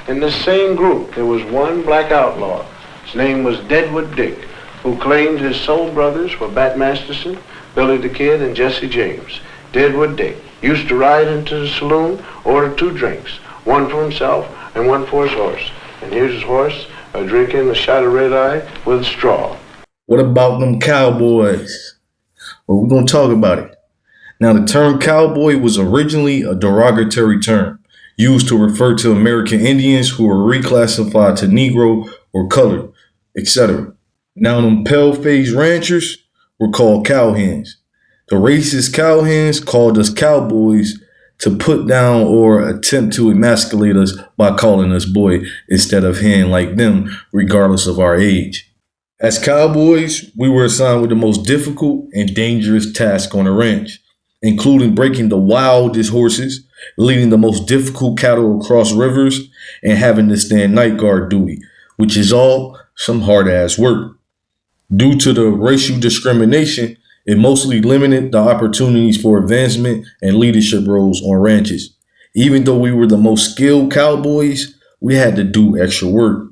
In this same group, there was one black outlaw. His name was Deadwood Dick, who claimed his soul brothers were Bat Masterson, Billy the Kid, and Jesse James. Deadwood Dick used to ride into the saloon, order 2 drinks, one for himself and one for his horse. And here's his horse, drinking a shot of red eye with a straw. What about them cowboys? Well, we're going to talk about it. Now, the term cowboy was originally a derogatory term used to refer to American Indians who were reclassified to Negro or colored, etc. Now, them pale-faced ranchers were called cowhands. The racist cowhands called us cowboys to put down or attempt to emasculate us by calling us boy instead of hen like them, regardless of our age. As cowboys, we were assigned with the most difficult and dangerous task on the ranch, including breaking the wildest horses, leading the most difficult cattle across rivers, and having to stand night guard duty, which is all some hard-ass work. Due to the racial discrimination, it mostly limited the opportunities for advancement and leadership roles on ranches. Even though we were the most skilled cowboys, we had to do extra work,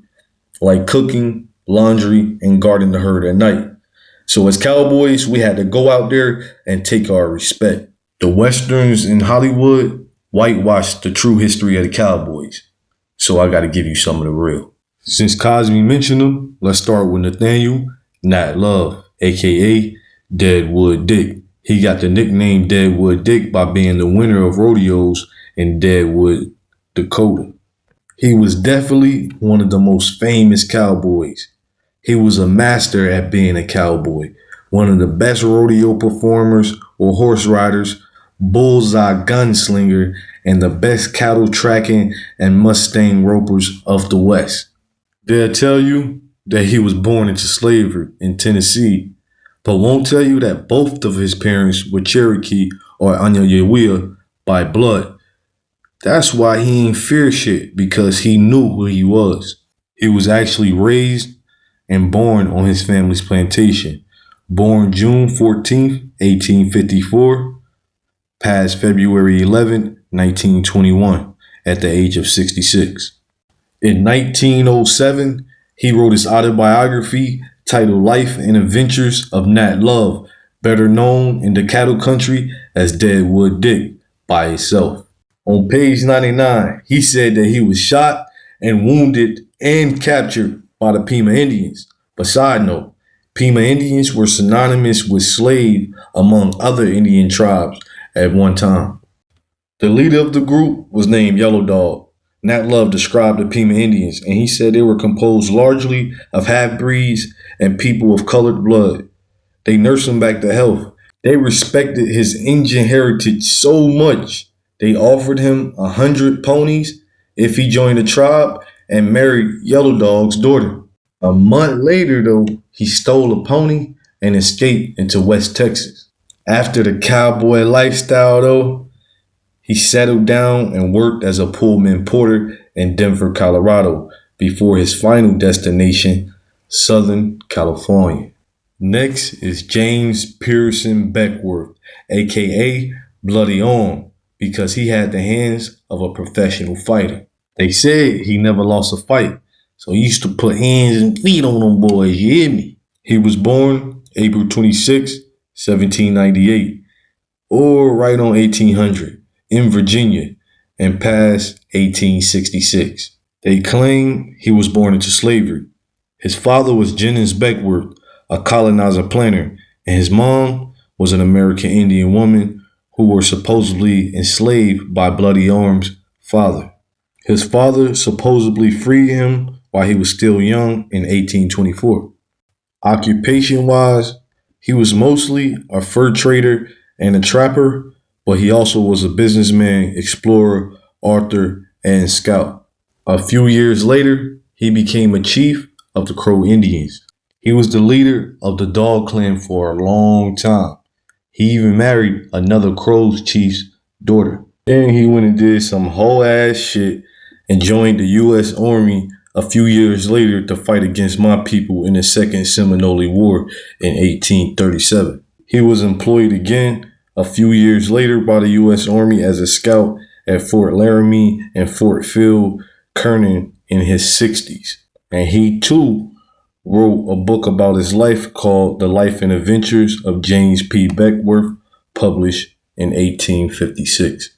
like cooking, laundry, and guarding the herd at night. So as cowboys, we had to go out there and take our respect. The Westerns in Hollywood whitewashed the true history of the cowboys. So I got to give you some of the real. Since Cosby mentioned them, let's start with Nathaniel Nat Love, aka Deadwood Dick. He got the nickname Deadwood Dick by being the winner of rodeos in Deadwood, Dakota. He was definitely one of the most famous cowboys. He was a master at being a cowboy, one of the best rodeo performers or horse riders, bullseye gunslinger, and the best cattle tracking and Mustang ropers of the West. They'll tell you that he was born into slavery in Tennessee, but won't tell you that both of his parents were Cherokee or Anyayaweah by blood. That's why he ain't fear shit, because he knew who he was. He was actually raised and born on his family's plantation. Born June 14th, 1854, passed February 11th, 1921, at the age of 66. In 1907, he wrote his autobiography titled Life and Adventures of Nat Love, better known in the cattle country as Deadwood Dick, by itself. On page 99, he said that he was shot and wounded and captured by the Pima Indians. But side note, Pima Indians were synonymous with slave among other Indian tribes at one time. The leader of the group was named Yellow Dog. Nat Love described the Pima Indians, and he said they were composed largely of half-breeds and people of colored blood. They nursed him back to health. They respected his Indian heritage so much, they offered him 100 ponies if he joined the tribe and married Yellow Dog's daughter. A month later, though, he stole a pony and escaped into West Texas. After the cowboy lifestyle, though, he settled down and worked as a Pullman porter in Denver, Colorado, before his final destination, Southern California. Next is James Pearson Beckwourth, aka Bloody Arm, because he had the hands of a professional fighter. They said he never lost a fight, so he used to put hands and feet on them boys, you hear me? He was born April 26, 1798, or right on 1800, in Virginia, and passed 1866. They claim he was born into slavery. His father was Jennings Beckwourth, a colonizer planter, and his mom was an American Indian woman who were supposedly enslaved by Bloody Arm's father. His father supposedly freed him while he was still young in 1824. Occupation-wise, he was mostly a fur trader and a trapper, but he also was a businessman, explorer, author, and scout. A few years later, he became a chief of the Crow Indians. He was the leader of the Dog Clan for a long time. He even married another Crow chief's daughter. Then he went and did some whole ass shit and joined the U.S. Army a few years later to fight against my people in the Second Seminole War in 1837. He was employed again a few years later by the U.S. Army as a scout at Fort Laramie and Fort Phil Kearny in his 60s. And he too wrote a book about his life called The Life and Adventures of James P. Beckwourth, published in 1856.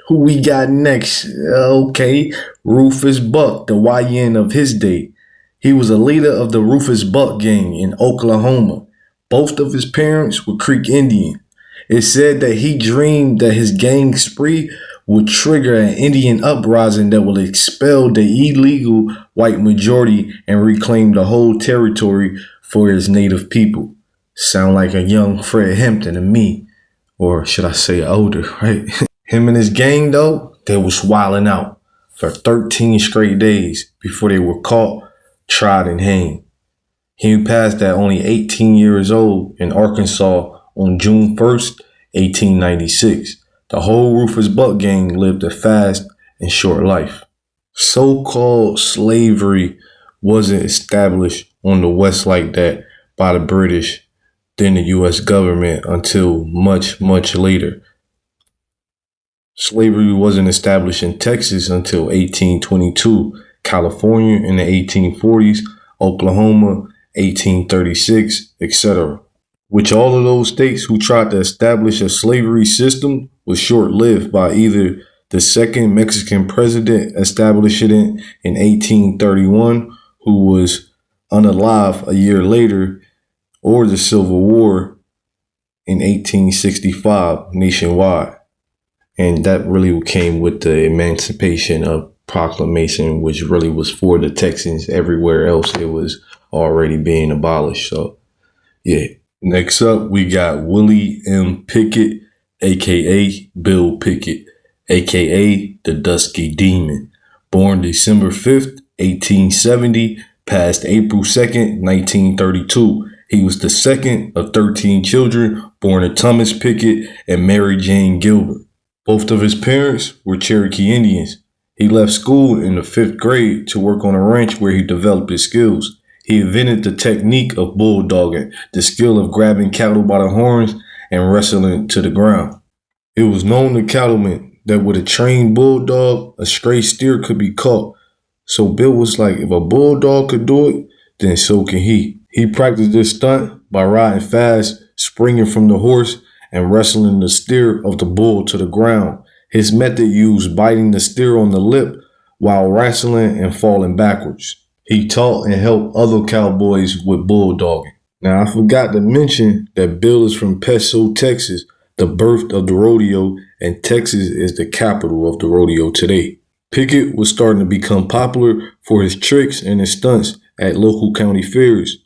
Who we got next? Okay, Rufus Buck, the YN of his day. He was a leader of the Rufus Buck gang in Oklahoma. Both of his parents were Creek Indian. It said that he dreamed that his gang spree would trigger an Indian uprising that would expel the illegal white majority and reclaim the whole territory for his native people. Sound like a young Fred Hampton to me. Or should I say older, right? Him and his gang, though, they was wilding out for 13 straight days before they were caught, tried, and hanged. He passed at only 18 years old in Arkansas on June 1st, 1896. The whole Rufus Buck gang lived a fast and short life. So-called slavery wasn't established on the West like that by the British, then the U.S. government, until much, much later. Slavery wasn't established in Texas until 1822, California in the 1840s, Oklahoma, 1836, etc. Which all of those states who tried to establish a slavery system was short-lived by either the second Mexican president establishing it in 1831, who was unalive a year later, or the Civil War in 1865 nationwide. And that really came with the Emancipation of Proclamation, which really was for the Texans. Everywhere else, it was already being abolished. So, yeah. Next up, we got Willie M. Pickett, a.k.a. Bill Pickett, a.k.a. the Dusky Demon. Born December 5th, 1870, passed April 2nd, 1932. He was the second of 13 children born to Thomas Pickett and Mary Jane Gilbert. Both of his parents were Cherokee Indians. He left school in the 5th grade to work on a ranch where he developed his skills. He invented the technique of bulldogging, the skill of grabbing cattle by the horns and wrestling to the ground. It was known to cattlemen that with a trained bulldog, a stray steer could be caught. So Bill was like, if a bulldog could do it, then so can he. He practiced this stunt by riding fast, springing from the horse, and wrestling the steer of the bull to the ground. His method used biting the steer on the lip while wrestling and falling backwards. He taught and helped other cowboys with bulldogging. Now, I forgot to mention that Bill is from Peso, Texas, the birth of the rodeo, and Texas is the capital of the rodeo today. Pickett was starting to become popular for his tricks and his stunts at local county fairs.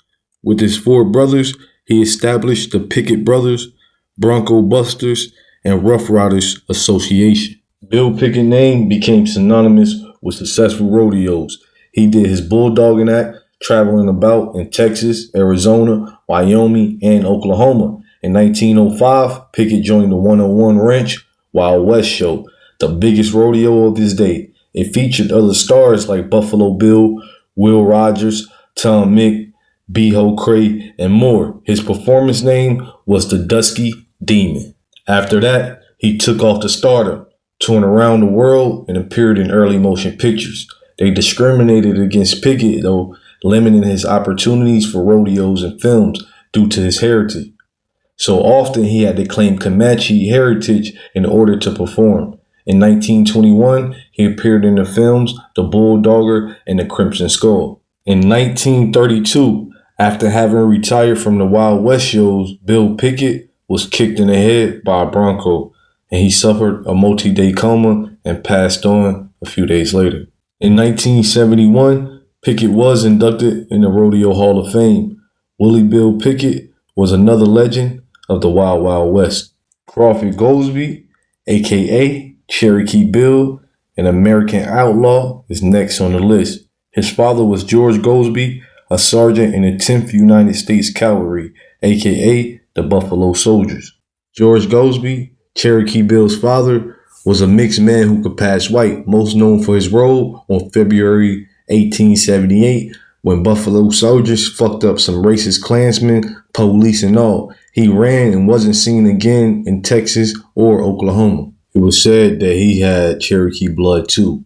With his 4 brothers, he established the Pickett Brothers, Bronco Busters, and Rough Riders Association. Bill Pickett's name became synonymous with successful rodeos. He did his bulldogging act, traveling about in Texas, Arizona, Wyoming, and Oklahoma. In 1905, Pickett joined the 101 Ranch Wild West Show, the biggest rodeo of his day. It featured other stars like Buffalo Bill, Will Rogers, Tom Mick, B-Ho Cray, and more. His performance name was the Dusky Demon. After that, he took off to stardom, touring around the world and appeared in early motion pictures. They discriminated against Pickett, though, limiting his opportunities for rodeos and films due to his heritage. So often he had to claim Comanche heritage in order to perform. In 1921, he appeared in the films The Bulldogger and The Crimson Skull. In 1932, after having retired from the Wild West shows, Bill Pickett was kicked in the head by a Bronco, and he suffered a multi-day coma and passed on a few days later. In 1971, Pickett was inducted in the Rodeo Hall of Fame. Willie Bill Pickett was another legend of the Wild Wild West. Crawford Goldsby, aka Cherokee Bill, an American outlaw, is next on the list. His father was George Goldsby, a sergeant in the 10th United States Cavalry, aka the Buffalo Soldiers. George Goldsby, Cherokee Bill's father, was a mixed man who could pass white, most known for his role on February 1878 when Buffalo Soldiers fucked up some racist Klansmen, police and all. He ran and wasn't seen again in Texas or Oklahoma. It was said that he had Cherokee blood too.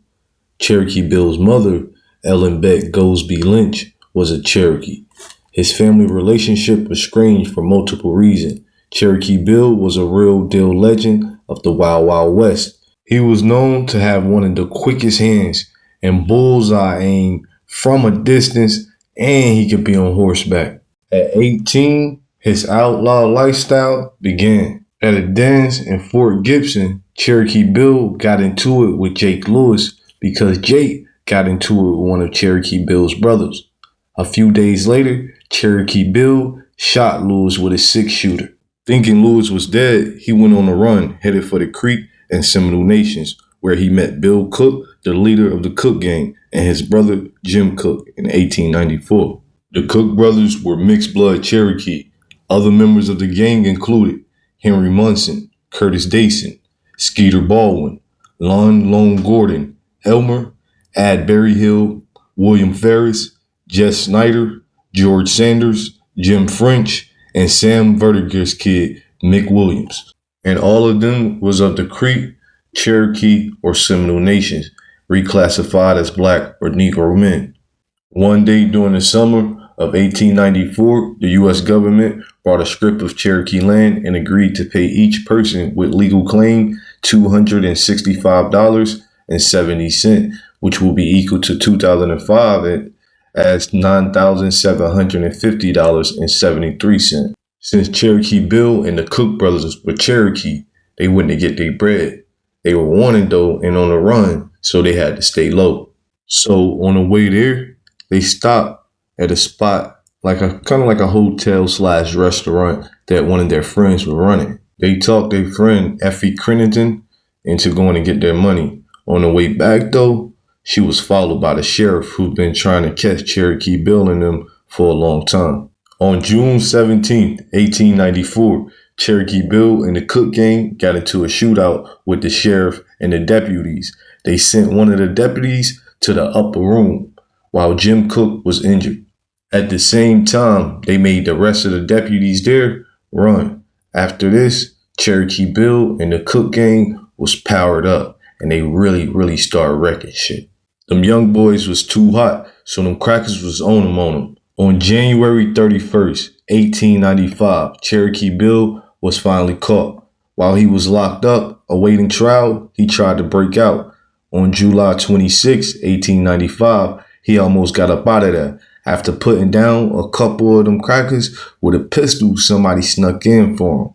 Cherokee Bill's mother, Ellen Beck Goldsby Lynch, was a Cherokee. His family relationship was strange for multiple reasons. Cherokee Bill was a real deal legend of the Wild Wild West. He was known to have one of the quickest hands and bullseye aim from a distance, and he could be on horseback. At 18, his outlaw lifestyle began. At a dance in Fort Gibson, Cherokee Bill got into it with Jake Lewis because Jake got into it with one of Cherokee Bill's brothers. A few days later, Cherokee Bill shot Lewis with a 6-shooter. Thinking Lewis was dead, he went on a run, headed for the Creek and Seminole Nations, where he met Bill Cook, the leader of the Cook Gang, and his brother Jim Cook in 1894. The Cook brothers were mixed blood Cherokee. Other members of the gang included Henry Munson, Curtis Dayson, Skeeter Baldwin, Lon Lone Gordon, Elmer, Ad Berryhill, William Ferris, Jess Snyder, George Sanders, Jim French, and Sam Vertiger's kid, Mick Williams. And all of them was of the Creek, Cherokee, or Seminole Nations, reclassified as black or Negro men. One day during the summer of 1894, the U.S. government bought a strip of Cherokee land and agreed to pay each person with legal claim $265.70, which will be equal to 2005 as $9,750.73. Since Cherokee Bill and the Cook brothers were Cherokee, they wouldn't get their bread. They were wanted though and on the run, so they had to stay low. So on the way there, they stopped at a spot like a kind of like a hotel / restaurant that one of their friends were running. They talked their friend Effie Crittenden into going to get their money. On the way back though, she was followed by the sheriff who'd been trying to catch Cherokee Bill and them for a long time. On June 17, 1894, Cherokee Bill and the Cook Gang got into a shootout with the sheriff and the deputies. They sent one of the deputies to the upper room while Jim Cook was injured. At the same time, they made the rest of the deputies there run. After this, Cherokee Bill and the Cook Gang was powered up and they really started wrecking shit. Them young boys was too hot, so them crackers was on them. On January 31st, 1895, Cherokee Bill was finally caught. While he was locked up, awaiting trial, he tried to break out. On July 26, 1895, he almost got up out of there after putting down a couple of them crackers with a pistol somebody snuck in for him.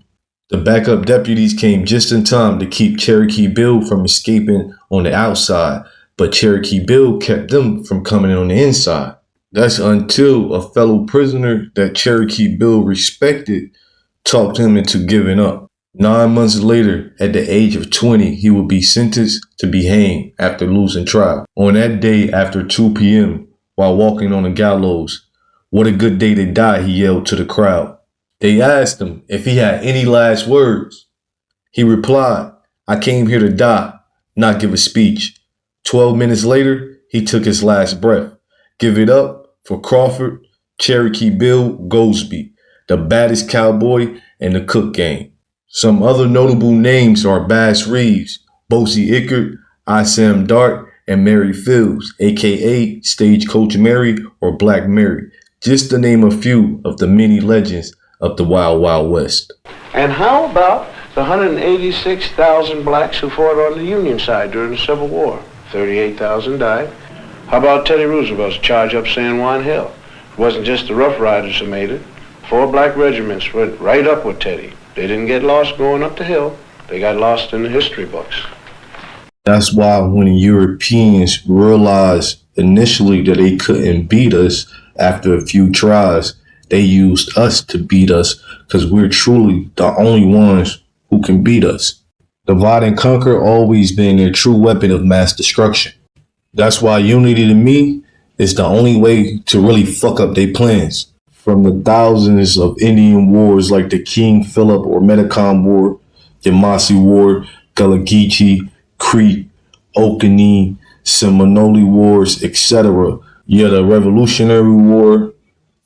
The backup deputies came just in time to keep Cherokee Bill from escaping on the outside, but Cherokee Bill kept them from coming on the inside. That's until a fellow prisoner that Cherokee Bill respected talked him into giving up. 9 months later, at the age of 20, he would be sentenced to be hanged after losing trial. On that day after 2 p.m., while walking on the gallows, "What a good day to die," he yelled to the crowd. They asked him if he had any last words. He replied, "I came here to die, not give a speech." 12 minutes later, he took his last breath. Give it up for Crawford, Cherokee Bill Goldsby, the baddest cowboy in the Cook game. Some other notable names are Bass Reeves, Bosie Ickert, Isam Dart, and Mary Fields, aka Stagecoach Mary or Black Mary, just to name a few of the many legends of the Wild Wild West. And how about the 186,000 blacks who fought on the Union side during the Civil War? 38,000 died. How about Teddy Roosevelt's charge up San Juan Hill? It wasn't just the Rough Riders who made it. 4 black regiments went right up with Teddy. They didn't get lost going up the hill. They got lost in the history books. That's why when the Europeans realized initially that they couldn't beat us after a few tries, they used us to beat us because we're truly the only ones who can beat us. Divide and conquer always been their true weapon of mass destruction. That's why unity to me is the only way to really fuck up their plans. From the thousands of Indian wars like the King Philip or Metacom War, Yamasee War, Gullah Geechee, Creek, Okanee, Seminole Wars, etc. You had the Revolutionary War,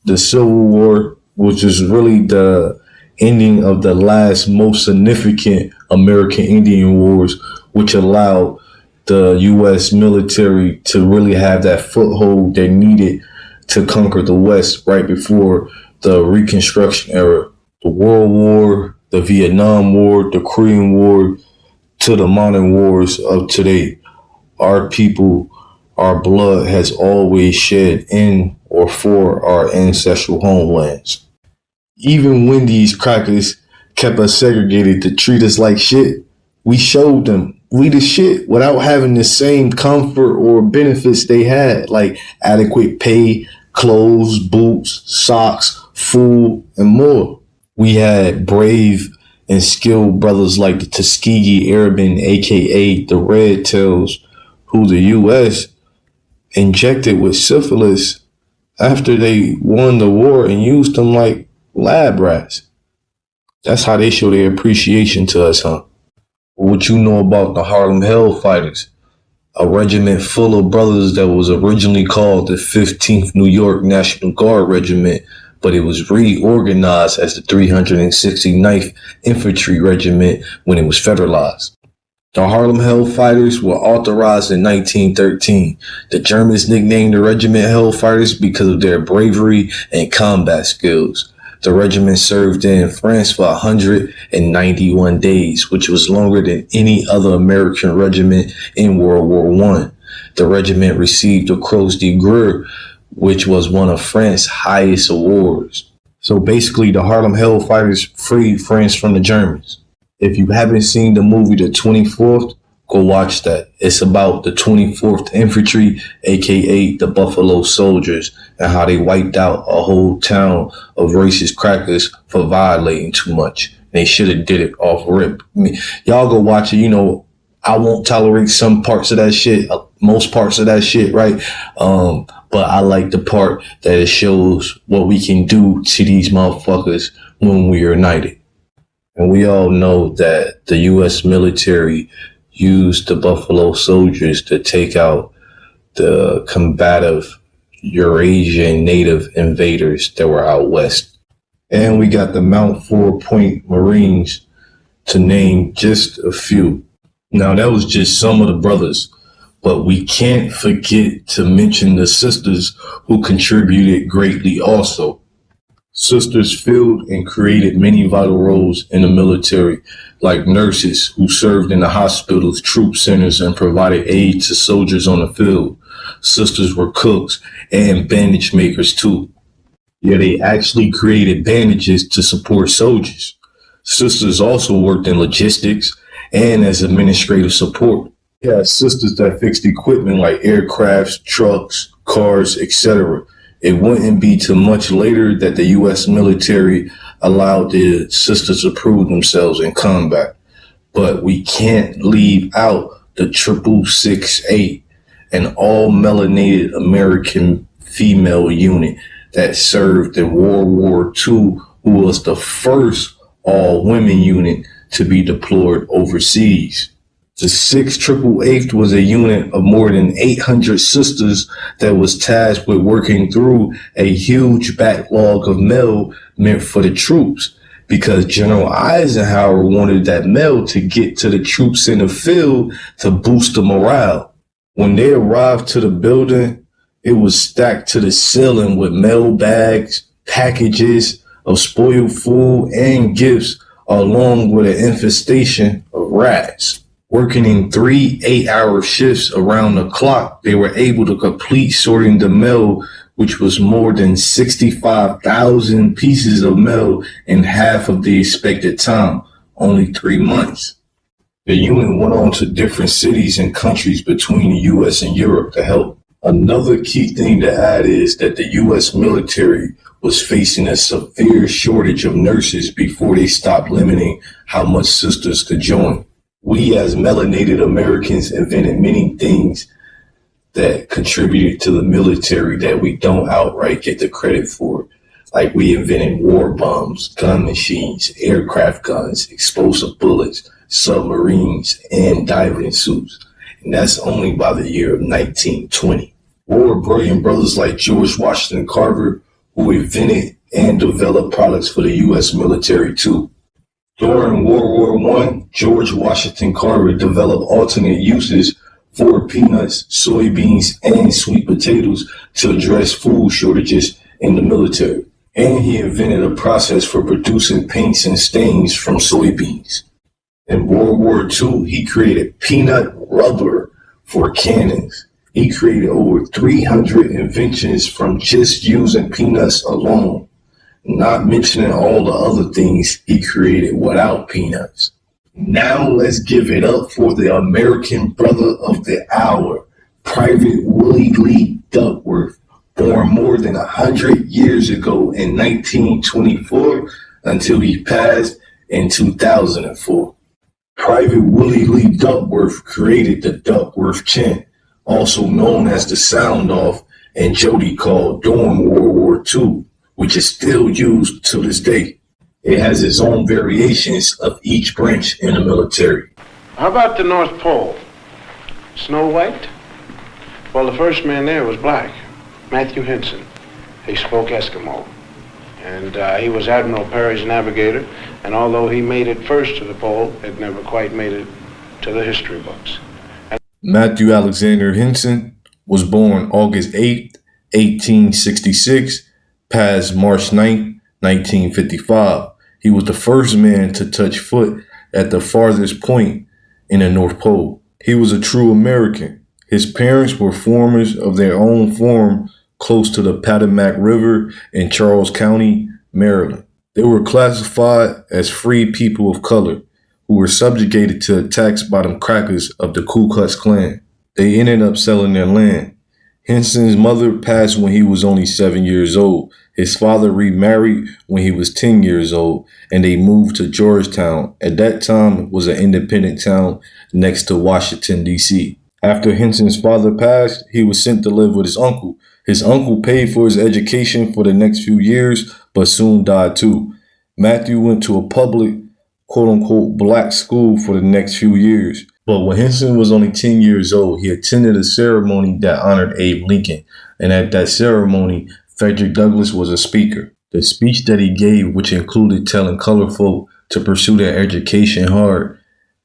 the Civil War, which is really the ending of the last most significant American Indian Wars, which allowed the U.S. military to really have that foothold they needed to conquer the West right before the Reconstruction era. The World War, the Vietnam War, the Korean War, to the modern wars of today. Our people, our blood has always shed in or for our ancestral homelands. Even when these crackers kept us segregated to treat us like shit, we showed them we the shit without having the same comfort or benefits they had, like adequate pay, clothes, boots, socks, food, and more. We had brave and skilled brothers like the Tuskegee Airmen, aka the Red Tails, who the U.S. injected with syphilis after they won the war and used them like lab rats. That's how they show their appreciation to us, huh? What you know about the Harlem Hellfighters, a regiment full of brothers that was originally called the 15th New York National Guard Regiment, but it was reorganized as the 369th Infantry Regiment when it was federalized. The Harlem Hellfighters were authorized in 1913. The Germans nicknamed the regiment Hellfighters because of their bravery and combat skills. The regiment served in France for 191 days, which was longer than any other American regiment in World War I. The regiment received the Croix de Guerre, which was one of France's highest awards. So basically, the Harlem Hellfighters freed France from the Germans. If you haven't seen the movie The 24th, go watch that. It's about the 24th Infantry, aka the Buffalo Soldiers, and how they wiped out a whole town of racist crackers for violating too much. They should have did it off rip. I mean, y'all go watch it. You know, I won't tolerate some parts of that shit, most parts of that shit, right? But I like the part that it shows what we can do to these motherfuckers when we're united. And we all know that the U.S. military used the Buffalo Soldiers to take out the combative Eurasian native invaders that were out west. And we got the Mount 4 Point Marines, to name just a few. Now, that was just some of the brothers, but we can't forget to mention the sisters who contributed greatly also. Sisters filled and created many vital roles in the military, like nurses who served in the hospitals, troop centers, and provided aid to soldiers on the field. Sisters were cooks and bandage makers too. Yeah, they actually created bandages to support soldiers. Sisters also worked in logistics and as administrative support. Yeah, sisters that fixed equipment like aircrafts, trucks, cars, etc. It wouldn't be too much later that the U.S. military allowed the sisters to prove themselves in combat. But we can't leave out the 666, an all-melanated American female unit that served in World War II, who was the first all-women unit to be deployed overseas. The 688th was a unit of more than 800 sisters that was tasked with working through a huge backlog of mail meant for the troops, because General Eisenhower wanted that mail to get to the troops in the field to boost the morale. When they arrived to the building, it was stacked to the ceiling with mail bags, packages of spoiled food, and gifts, along with an infestation of rats. Working in 3 8-hour shifts around the clock, they were able to complete sorting the mail, which was more than 65,000 pieces of mail in half of the expected time, only 3 months. The unit went on to different cities and countries between the U.S. and Europe to help. Another key thing to add is that the U.S. military was facing a severe shortage of nurses before they stopped limiting how much sisters could join. We as melanated Americans invented many things that contributed to the military that we don't outright get the credit for. Like we invented war bombs, gun machines, aircraft guns, explosive bullets, submarines, and diving suits. And that's only by the year of 1920. War brilliant brothers like George Washington Carver, who invented and developed products for the U.S. military too. During World War I, George Washington Carver developed alternate uses for peanuts, soybeans, and sweet potatoes to address food shortages in the military. And he invented a process for producing paints and stains from soybeans. In World War II, he created peanut rubber for cannons. He created over 300 inventions from just using peanuts alone, not mentioning all the other things he created without peanuts. Now let's give it up for the American brother of the hour, Private Willie Lee Duckworth, born more than 100 years ago in 1924 until he passed in 2004. Private Willie Lee Duckworth created the Duckworth chant, also known as the sound off and Jody called during World War II, which is still used to this day. It has its own variations of each branch in the military. How about the North Pole? Snow White? Well, the first man there was black, Matthew Henson. He spoke Eskimo. And he was Admiral Peary's navigator, and although he made it first to the pole, it never quite made it to the history books. Matthew Alexander Henson was born August 8, 1866, passed March 9, 1955. He was the first man to touch foot at the farthest point in the North Pole. He was a true American. His parents were farmers of their own farm close to the Potomac River in Charles County, Maryland. They were classified as free people of color who were subjugated to attacks by them crackers of the Ku Klux Klan. They ended up selling their land. Henson's mother passed when he was only 7 years old. His father remarried when he was 10 years old, and they moved to Georgetown. At that time, it was an independent town next to Washington, D.C. After Henson's father passed, he was sent to live with his uncle. His uncle paid for his education for the next few years, but soon died too. Matthew went to a public, quote-unquote, black school for the next few years. But when Henson was only 10 years old, he attended a ceremony that honored Abe Lincoln. And at that ceremony, Frederick Douglass was a speaker. The speech that he gave, which included telling colored folk to pursue their education hard,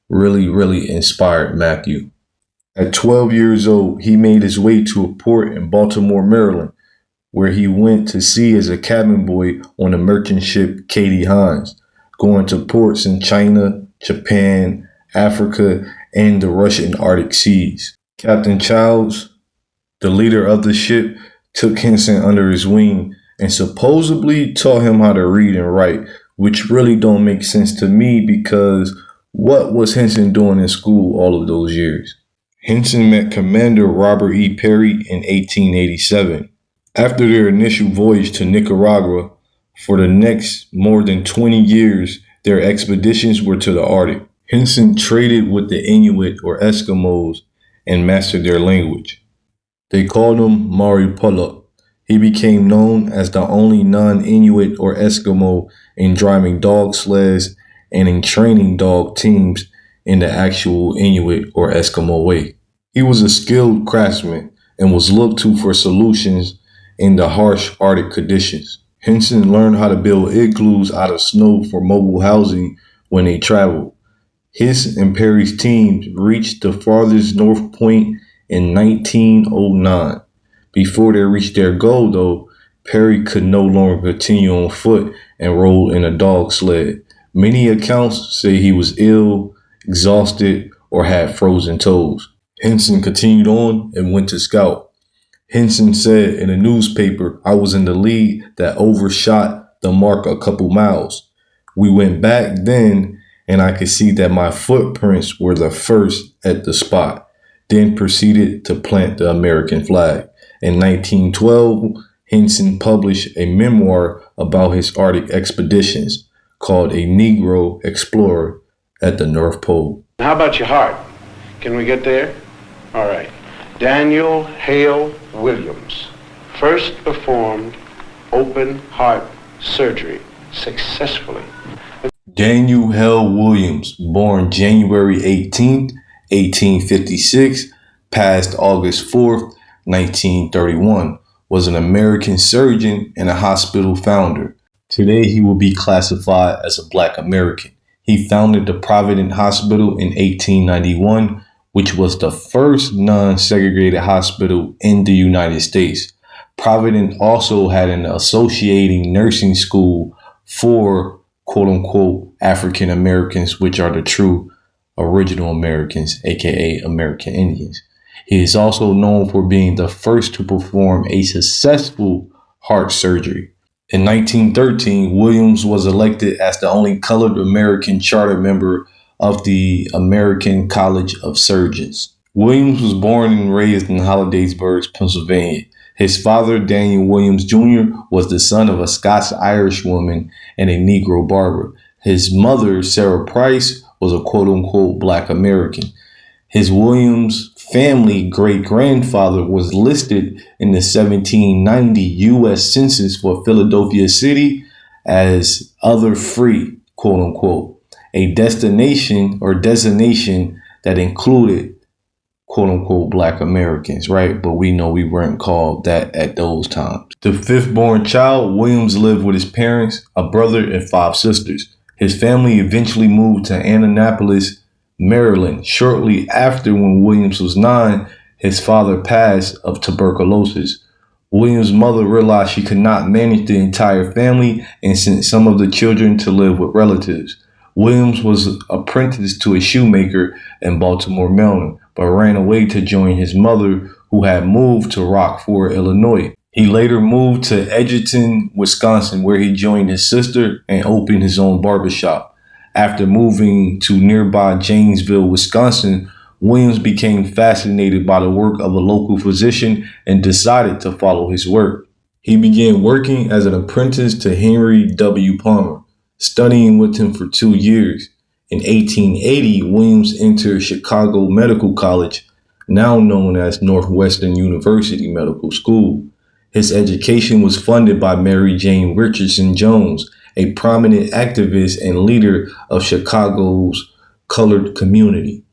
really inspired Matthew. At 12 years old, he made his way to a port in Baltimore, Maryland, where he went to sea as a cabin boy on the merchant ship Katie Hines, going to ports in China, Japan, Africa, and the Russian Arctic seas. Captain Childs, the leader of the ship, took Henson under his wing and supposedly taught him how to read and write, which really don't make sense to me because what was Henson doing in school all of those years? Henson met Commander Robert E. Peary in 1887. After their initial voyage to Nicaragua, for the next more than 20 years, their expeditions were to the Arctic. Henson traded with the Inuit or Eskimos and mastered their language. They called him Maripuluk. He became known as the only non-Inuit or Eskimo in driving dog sleds and in training dog teams in the actual Inuit or Eskimo way. He was a skilled craftsman and was looked to for solutions in the harsh Arctic conditions. Henson learned how to build igloos out of snow for mobile housing when they traveled. His and Perry's teams reached the farthest north point in 1909. Before they reached their goal, though, Perry could no longer continue on foot and rode in a dog sled. Many accounts say he was ill, exhausted, or had frozen toes. Henson continued on and went to scout. Henson said in a newspaper, "I was in the lead that overshot the mark a couple miles. We went back then and I could see that my footprints were the first at the spot." Then proceeded to plant the American flag. In 1912, Henson published a memoir about his Arctic expeditions called A Negro Explorer at the North Pole. How about your heart? Can we get there? All right. Daniel Hale Williams first performed open heart surgery successfully. Daniel Hale Williams, born January 18th, 1856, passed August 4th, 1931, was an American surgeon and a hospital founder. Today, he will be classified as a Black American. He founded the Providence Hospital in 1891, which was the first non-segregated hospital in the United States. Providence also had an associating nursing school for quote-unquote African Americans, which are the true original Americans, aka American Indians. He is also known for being the first to perform a successful heart surgery. In 1913, Williams was elected as the only colored American charter member of the American College of Surgeons. Williams was born and raised in Hollidaysburg, Pennsylvania. His father, Daniel Williams Jr., was the son of a Scots-Irish woman and a Negro barber. His mother, Sarah Price, was a quote-unquote Black American. His Williams family great-grandfather was listed in the 1790 U.S. Census for Philadelphia City as other free, quote-unquote, a destination or designation that included quote-unquote Black Americans, right? But we know we weren't called that at those times. The fifth born child, Williams lived with his parents, a brother, and 5 sisters. His family eventually moved to Annapolis, Maryland. Shortly after, when Williams was 9, his father passed of tuberculosis. Williams' mother realized she could not manage the entire family and sent some of the children to live with relatives. Williams was apprenticed to a shoemaker in Baltimore, Maryland, but ran away to join his mother, who had moved to Rockford, Illinois. He later moved to Edgerton, Wisconsin, where he joined his sister and opened his own barbershop. After moving to nearby Janesville, Wisconsin, Williams became fascinated by the work of a local physician and decided to follow his work. He began working as an apprentice to Henry W. Palmer, studying with him for 2 years. In 1880, Williams entered Chicago Medical College, now known as Northwestern University Medical School. His education was funded by Mary Jane Richardson Jones, a prominent activist and leader of Chicago's colored community.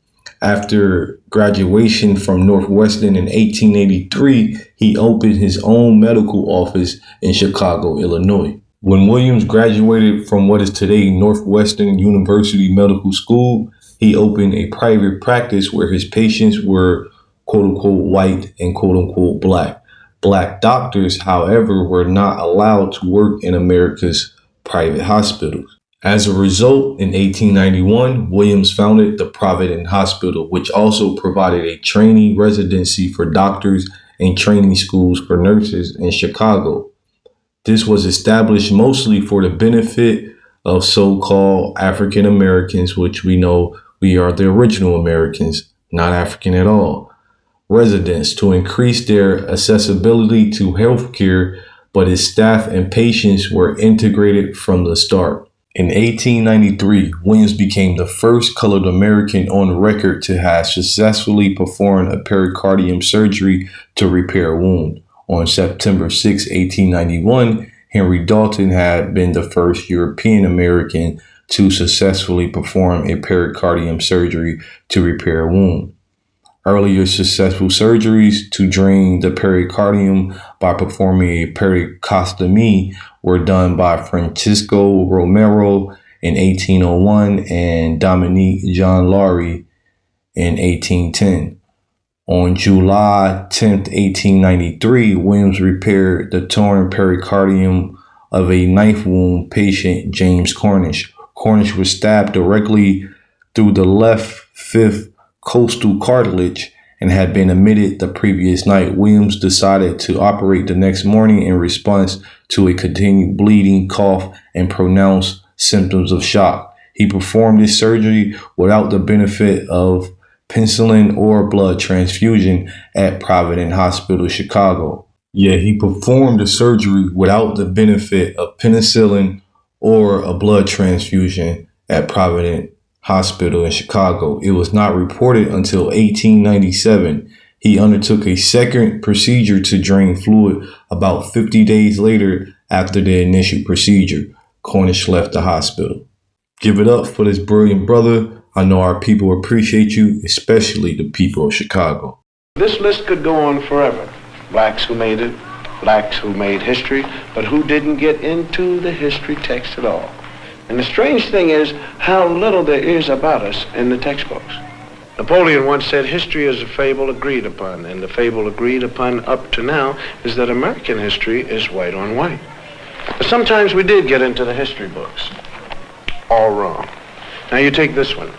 After graduation from Northwestern in 1883, he opened his own medical office in Chicago, Illinois. When Williams graduated from what is today Northwestern University Medical School, he opened a private practice where his patients were quote-unquote white and quote-unquote black. Black doctors, however, were not allowed to work in America's private hospitals. As a result, in 1891, Williams founded the Providence Hospital, which also provided a trainee residency for doctors and training schools for nurses in Chicago. This was established mostly for the benefit of so-called African Americans, which we know we are the original Americans, not African at all, residents, to increase their accessibility to healthcare, but its staff and patients were integrated from the start. In 1893, Williams became the first colored American on record to have successfully performed a pericardium surgery to repair a wound. On September 6, 1891, Henry Dalton had been the first European American to successfully perform a pericardium surgery to repair a wound. Earlier successful surgeries to drain the pericardium by performing a pericostomy were done by Francisco Romero in 1801 and Dominique Jean Laurie in 1810. On July 10, 1893, Williams repaired the torn pericardium of a knife wound patient, James Cornish. Cornish was stabbed directly through the left fifth costal cartilage and had been admitted the previous night. Williams decided to operate the next morning in response to a continued bleeding, cough, and pronounced symptoms of shock. He performed this surgery without the benefit of penicillin or blood transfusion at Providence Hospital, Chicago. Yeah, he performed the surgery without the benefit of penicillin or a blood transfusion at Providence Hospital in Chicago. It was not reported until 1897. He undertook a second procedure to drain fluid about 50 days later after the initial procedure. Cornish left the hospital. Give it up for this brilliant brother. I know our people appreciate you, especially the people of Chicago. This list could go on forever. Blacks who made it, blacks who made history, but who didn't get into the history text at all. And the strange thing is how little there is about us in the textbooks. Napoleon once said history is a fable agreed upon, and the fable agreed upon up to now is that American history is white on white. But sometimes we did get into the history books. All wrong. Now you take this one.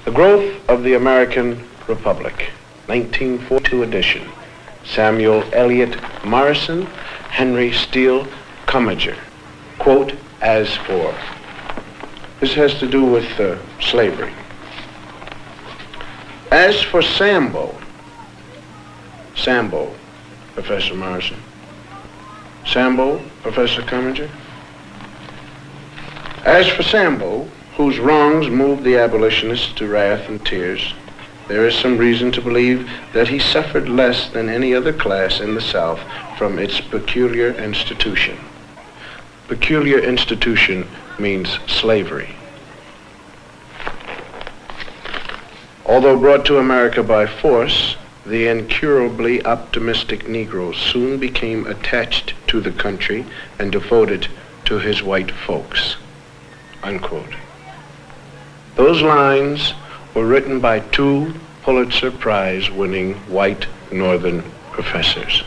The Growth of the American Republic, 1942 edition. Samuel Eliot Morrison, Henry Steele Commager. Quote, as for. This has to do with slavery. As for Sambo, Professor Morrison. Sambo, Professor Commager. As for Sambo, whose wrongs moved the abolitionists to wrath and tears, there is some reason to believe that he suffered less than any other class in the South from its peculiar institution. Peculiar institution means slavery. Although brought to America by force, the incurably optimistic Negro soon became attached to the country and devoted to his white folks. Unquote. Those lines were written by two Pulitzer Prize-winning white Northern professors.